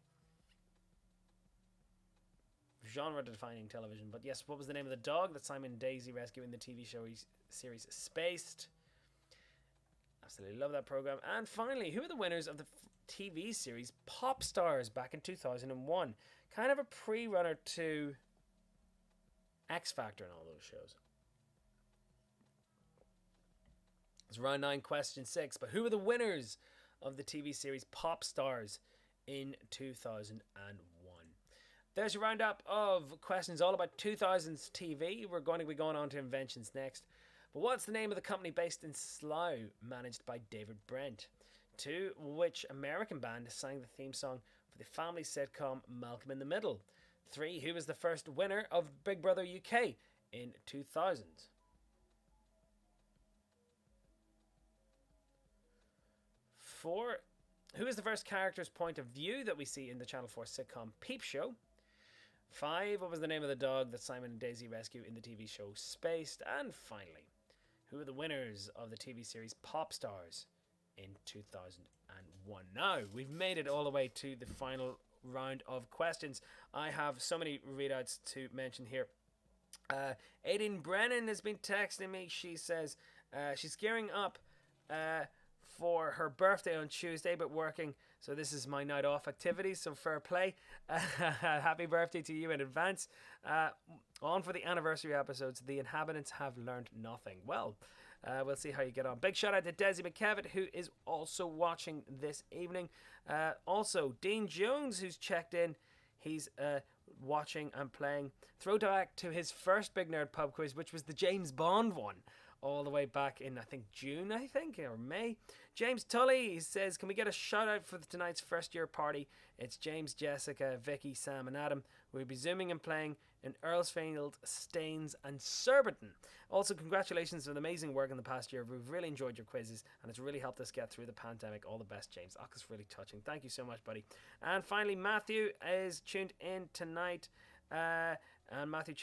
Genre-defining television. But yes, what was the name of the dog that Simon and Daisy rescue in the TV show series Spaced? Absolutely love that program. And finally, who are the winners of the TV series Pop Stars back in 2001? Kind of a pre-runner to X Factor and all those shows. It's round 9, question 6. But who are the winners of the TV series Pop Stars in 2001? There's your roundup of questions all about 2000s TV. We're going to be going on to inventions next. But what's the name of the company based in Slough, managed by David Brent? 2. Which American band sang the theme song for the family sitcom Malcolm in the Middle? 3. Who was the first winner of Big Brother UK in 2000? 4. Who is the first character's point of view that we see in the Channel 4 sitcom Peep Show? 5. What was the name of the dog that Simon and Daisy rescue in the TV show Spaced? And finally, who are the winners of the TV series Pop Stars in 2001? Now, we've made it all the way to the final round of questions. I have so many readouts to mention here. Aideen Brennan has been texting me. She says she's gearing up for her birthday on Tuesday, but working, so this is my night off activity, so fair play. Happy birthday to you in advance. On for the anniversary episodes, the inhabitants have learned nothing. Well, we'll see how you get on. Big shout out to Desi McKevitt, who is also watching this evening. Also, Dean Jones, who's checked in. He's watching and playing. Throwback to his first Big Nerd Pub Quiz, which was the James Bond one, all the way back in, I think, June, or May. James Tully, he says, can we get a shout out for tonight's first year party? It's James, Jessica, Vicky, Sam and Adam. We'll be zooming and playing in Earlsfield, Staines and Surbiton. Also, congratulations on amazing work in the past year. We've really enjoyed your quizzes and it's really helped us get through the pandemic. All the best, James. Oh, it's really touching. Thank you so much, buddy. And finally, Matthew is tuned in tonight. And Matthew,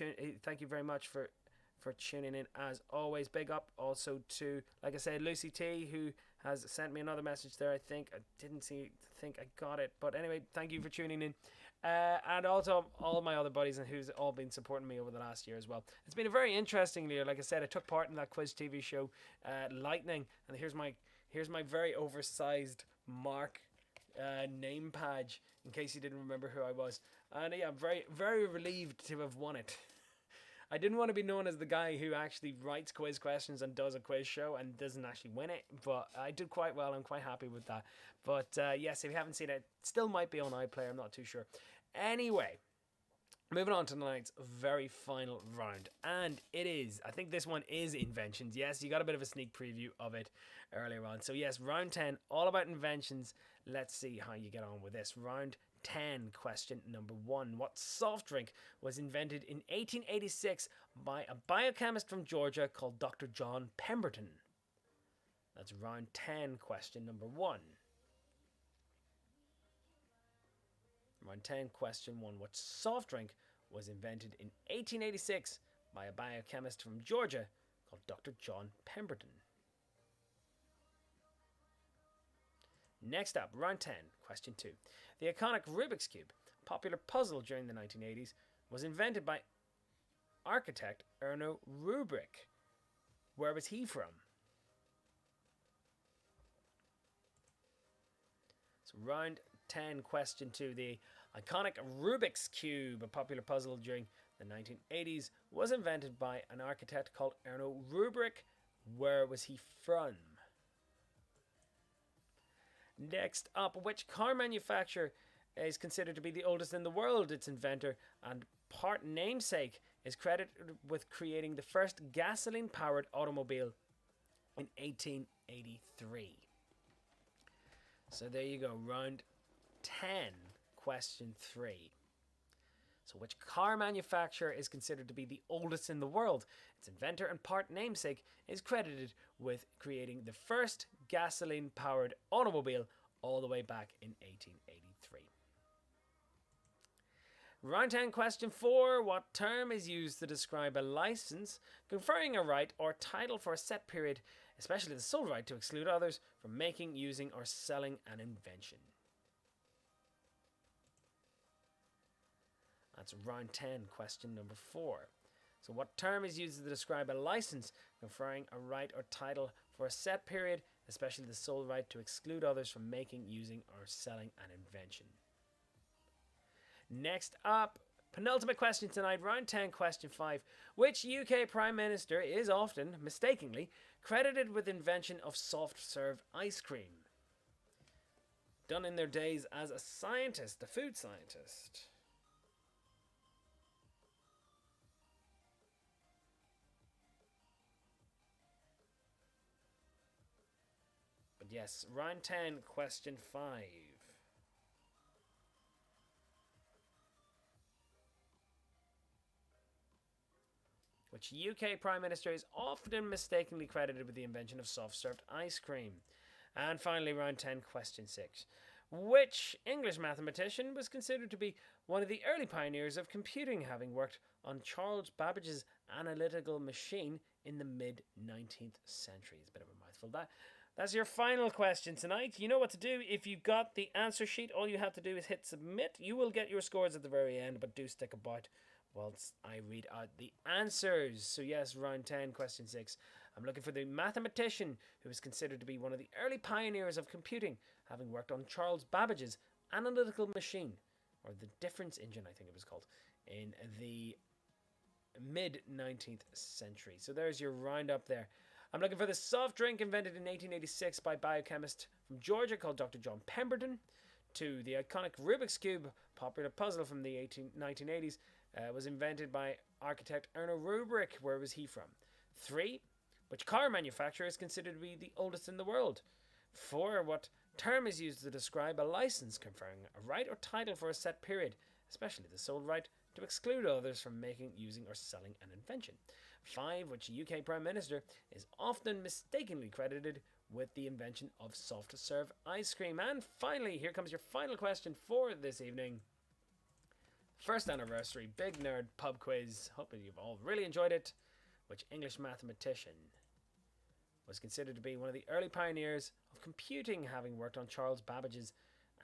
thank you very much for tuning in as always. Big up also to, like I said, Lucy T, who has sent me another message there. I think I got it, but anyway, thank you for tuning in. And also all of my other buddies and who's all been supporting me over the last year as well. It's been a very interesting year. Like I said, I took part in that quiz TV show Lightning, and here's my very oversized Mark name badge in case you didn't remember who I was. And yeah, I'm very, very relieved to have won it. I didn't want to be known as the guy who actually writes quiz questions and does a quiz show and doesn't actually win it, but I did quite well. I'm quite happy with that. But yes, if you haven't seen it, it still might be on iPlayer. I'm not too sure. Anyway, moving on to tonight's very final round. And it is, I think this one is inventions. Yes, you got a bit of a sneak preview of it earlier on. So yes, round 10, all about inventions. Let's see how you get on with this. Round 10, question number 1. What soft drink was invented in 1886 by a biochemist from Georgia called Dr. John Pemberton? That's round 10, question number 1. Round 10, question 1. What soft drink was invented in 1886 by a biochemist from Georgia called Dr. John Pemberton? Next up, round 10, question 2. The iconic Rubik's Cube, a popular puzzle during the 1980s, was invented by architect Erno Rubrik. Where was he from? So round 10, question 2. The iconic Rubik's Cube, a popular puzzle during the 1980s, was invented by an architect called Erno Rubrik. Where was he from? Next up, which car manufacturer is considered to be the oldest in the world? Its inventor and part namesake is credited with creating the first gasoline-powered automobile in 1883. So there you go, round 10, question 3. So which car manufacturer is considered to be the oldest in the world? Its inventor and part namesake is credited with creating the first gasoline-powered automobile all the way back in 1883. Round 10, question 4. What term is used to describe a license conferring a right or title for a set period, especially the sole right to exclude others from making, using, or selling an invention? That's round 10, question number 4. So what term is used to describe a license conferring a right or title for a set period, especially the sole right to exclude others from making, using, or selling an invention? Next up, penultimate question tonight, round 10, question 5. Which UK Prime Minister is often, mistakenly, credited with invention of soft serve ice cream? Done in their days as a scientist, a food scientist. Yes, round 10, question 5. Which UK Prime Minister is often mistakenly credited with the invention of soft-served ice cream? And finally, round 10, question 6. Which English mathematician was considered to be one of the early pioneers of computing, having worked on Charles Babbage's analytical machine in the mid-19th century? It's a bit of a mouthful, that. That's your final question tonight. You know what to do. If you got the answer sheet, all you have to do is hit submit. You will get your scores at the very end, but do stick about whilst I read out the answers. So yes, round 10, question 6. I'm looking for the mathematician who is considered to be one of the early pioneers of computing, having worked on Charles Babbage's analytical machine, or the difference engine, I think it was called, in the mid-19th century. So there's your roundup there. I'm looking for the soft drink invented in 1886 by biochemist from Georgia called Dr. John Pemberton. 2. The iconic Rubik's Cube, popular puzzle from the 1980s, was invented by architect Erno Rubrik. Where was he from? 3. Which car manufacturer is considered to be the oldest in the world? 4. What term is used to describe a license conferring a right or title for a set period, especially the sole right to exclude others from making, using, or selling an invention? 5. Which UK Prime Minister is often mistakenly credited with the invention of soft-serve ice cream? And finally, here comes your final question for this evening. First anniversary Big Nerd Pub Quiz. Hoping you've all really enjoyed it. Which English mathematician was considered to be one of the early pioneers of computing, having worked on Charles Babbage's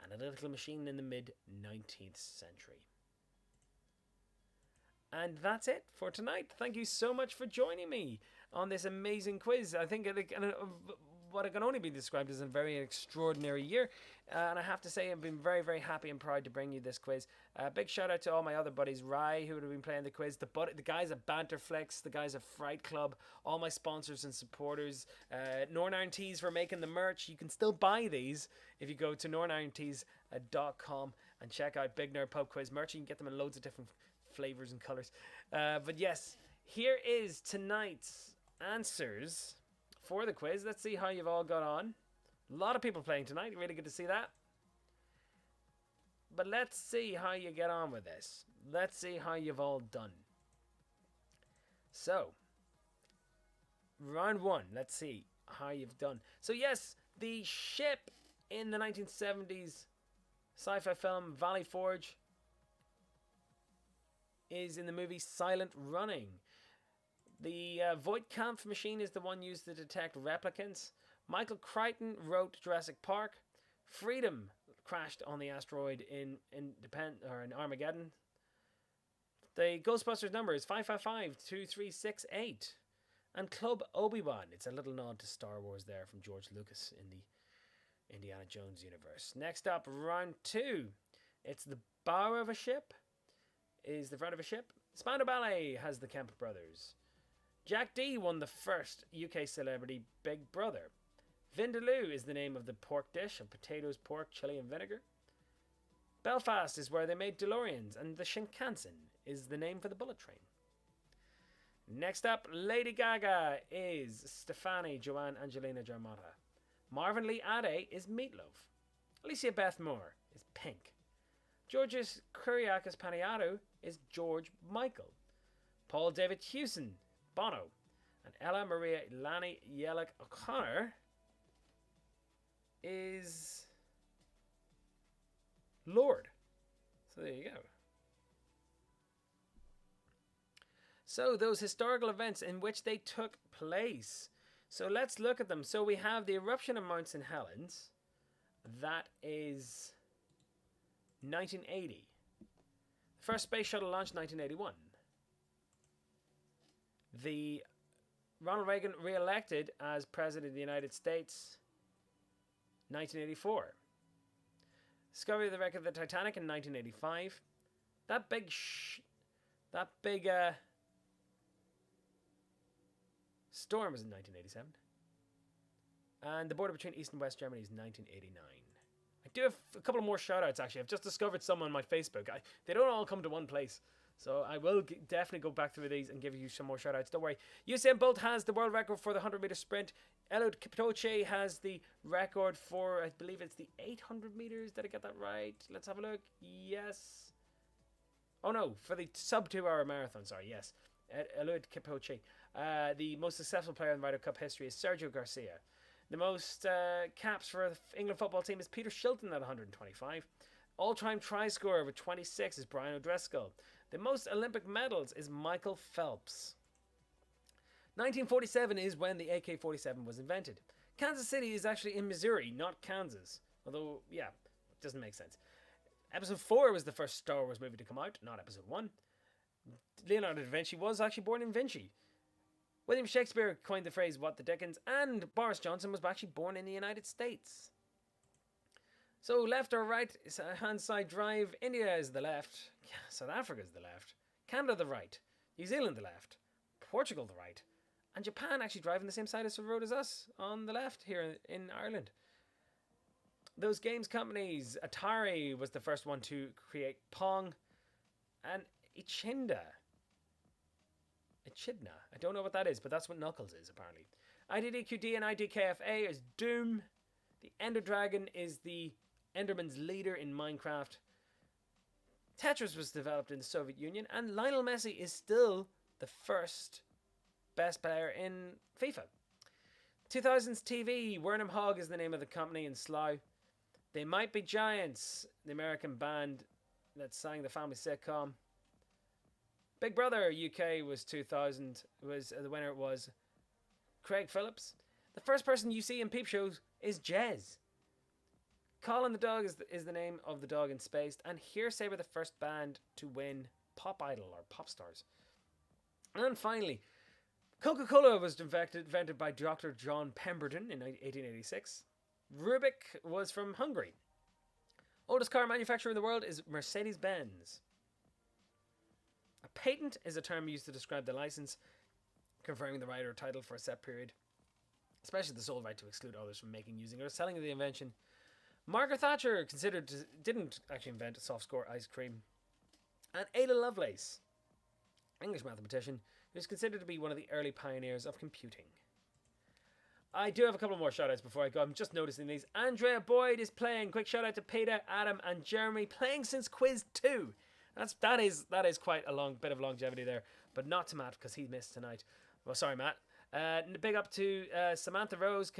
analytical machine in the mid-19th century? And that's it for tonight. Thank you so much for joining me on this amazing quiz. I think what it can only be described as a very extraordinary year. And I have to say, I've been very, very happy and proud to bring you this quiz. Big shout out to all my other buddies, Rye, who would have been playing the quiz, the guys at Banterflex, the guys at Fright Club, all my sponsors and supporters, Northern Tees for making the merch. You can still buy these if you go to northerntees.com and check out Big Nerd Pub Quiz merch. You can get them in loads of different flavors and colors. But yes, here is tonight's answers for the quiz. Let's see how you've all got on. A lot of people playing tonight. Really good to see that. But let's see how you get on with this. Let's see how you've all done. So, round 1. Let's see how you've done. So yes, the ship in the 1970s sci-fi film Valley Forge is in the movie Silent Running. The Voigtkampf machine is the one used to detect replicants. Michael Crichton wrote Jurassic Park. Freedom crashed on the asteroid in Armageddon. The Ghostbusters number is 555-2368. And Club Obi-Wan. It's a little nod to Star Wars there from George Lucas in the Indiana Jones universe. Next up, round 2. It's the bow of a ship is the front of a ship. Spandau Ballet has the Kemp brothers. Jack D won the first UK celebrity Big Brother. Vindaloo is the name of the pork dish of potatoes, pork, chili and vinegar. Belfast is where they made DeLoreans, and the Shinkansen is the name for the bullet train. Next up, Lady Gaga is Stefani Joanne Angelina Germanotta. Marvin Lee Ade is Meatloaf. Alicia Beth Moore is Pink. Georgios Kyriakis Paniatou is George Michael. Paul David Hewson, Bono. And Ella Maria Ilani Yellick O'Connor is Lord. So there you go. So those historical events in which they took place. So let's look at them. So we have the eruption of Mount St. Helens. That is 1980. The first space shuttle launched 1981. The Ronald Reagan re-elected as President of the United States 1984. Discovery of the wreck of the Titanic in 1985. That big storm was in 1987. And the border between East and West Germany is 1989. I do have a couple more shout outs actually. I've just discovered some on my Facebook. They don't all come to one place. So I will definitely go back through these and give you some more shout outs. Don't worry. Usain Bolt has the world record for the 100-meter sprint. Eliud Kipchoge has the record for, I believe it's the 800 meters. Did I get that right? Let's have a look. Yes. Oh no, for the sub 2 hour marathon. Sorry, yes. Eliud Kipchoge. The most successful player in Ryder Cup history is Sergio Garcia. The most caps for the England football team is Peter Shilton at 125. All-time try scorer with 26 is Brian O'Driscoll. The most Olympic medals is Michael Phelps. 1947 is when the AK-47 was invented. Kansas City is actually in Missouri, not Kansas. Although, yeah, it doesn't make sense. Episode 4 was the first Star Wars movie to come out, not Episode 1. Leonardo da Vinci was actually born in Vinci. William Shakespeare coined the phrase "what the Dickens," and Boris Johnson was actually born in the United States. So left or right hand side drive. India is the left. South Africa is the left. Canada the right. New Zealand the left. Portugal the right. And Japan actually driving the same side of the road as us on the left here in Ireland. Those games companies, Atari was the first one to create Pong, and Echidna. I don't know what that is, but that's what Knuckles is apparently. IDDQD and IDKFA is Doom. The Ender Dragon is the Enderman's leader in Minecraft. Tetris was developed in the Soviet Union, and Lionel Messi is still the first best player in FIFA. 2000s TV, Wernham Hogg is the name of the company in Slough. They Might Be Giants, the American band that sang the family sitcom. Big Brother UK was 2000, was the winner was Craig Phillips. The first person you see in peep shows is Jez. Colin the Dog is the name of the dog in Spaced, and Hearsay were the first band to win Pop Idol or Pop Stars. And finally, Coca-Cola was invented by Dr. John Pemberton in 1886. Rubik was from Hungary. Oldest car manufacturer in the world is Mercedes-Benz. A patent is a term used to describe the license, conferring the right or title for a set period, especially the sole right to exclude others from making, using, or selling the invention. Margaret Thatcher didn't actually invent soft score ice cream. And Ada Lovelace, English mathematician, who is considered to be one of the early pioneers of computing. I do have a couple more shout-outs before I go. I'm just noticing these. Andrea Boyd is playing. Quick shout-out to Peter, Adam, and Jeremy, playing since Quiz 2. That is quite a bit of longevity there, but not to Matt because he missed tonight. Well, sorry, Matt. Big up to Samantha Rose.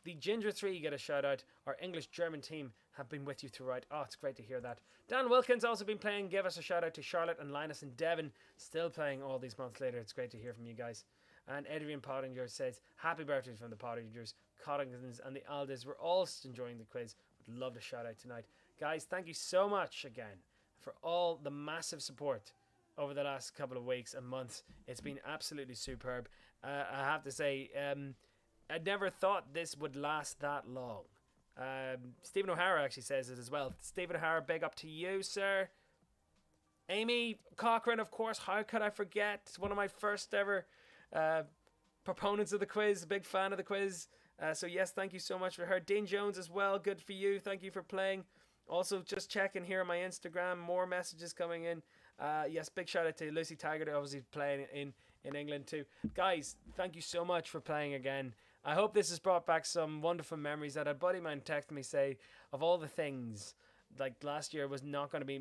The Ginger 3 get a shout-out. Our English-German team have been with you throughout. Oh, it's great to hear that. Dan Wilkins also been playing. Give us a shout-out to Charlotte and Linus and Devon. Still playing all these months later. It's great to hear from you guys. And Adrian Pottinger says, happy birthday from the Pottingers, Cottingtons and the Alders. We're all enjoying the quiz. Would love to shout out tonight. Guys, thank you so much again for all the massive support over the last couple of weeks and months. It's been absolutely superb. I have to say, I never thought this would last that long. Stephen O'Hara actually says it as well. Stephen O'Hara, big up to you, sir. Amy Cochran, of course, how could I forget? One of my first ever proponents of the quiz, a big fan of the quiz. So yes, thank you so much for her. Dean Jones as well, good for you. Thank you for playing. Also, just checking here on my Instagram, more messages coming in. Yes, big shout out to Lucy Taggart, obviously playing in England too. Guys, thank you so much for playing again. I hope this has brought back some wonderful memories. That a buddy of mine texted me say, of all the things, like last year was not going to be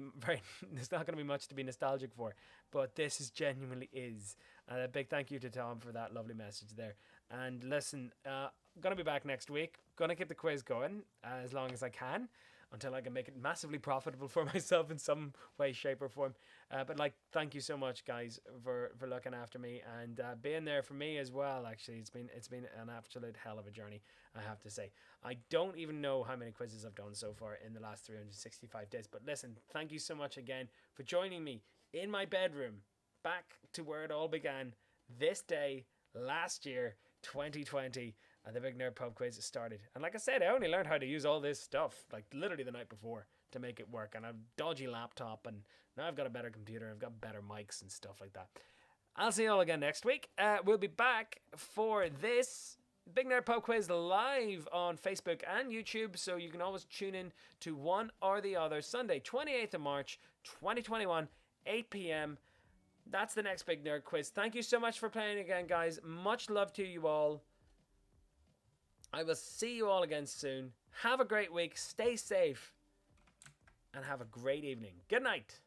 there's not going to be much to be nostalgic for, but this genuinely is. And a big thank you to Tom for that lovely message there. And listen, I'm going to be back next week. Going to keep the quiz going as long as I can, until I can make it massively profitable for myself in some way, shape or form. But thank you so much, guys, for looking after me and being there for me as well. Actually, it's been an absolute hell of a journey, I have to say. I don't even know how many quizzes I've done so far in the last 365 days. But listen, thank you so much again for joining me in my bedroom, back to where it all began this day last year, 2020. And the Big Nerd Pub Quiz started. And like I said, I only learned how to use all this stuff literally the night before to make it work. And a dodgy laptop, and now I've got a better computer. I've got better mics and stuff like that. I'll see you all again next week. We'll be back for this Big Nerd Pub Quiz live on Facebook and YouTube. So you can always tune in to one or the other. Sunday, 28th of March, 2021, 8 p.m. That's the next Big Nerd Quiz. Thank you so much for playing again, guys. Much love to you all. I will see you all again soon. Have a great week. Stay safe. And have a great evening. Good night.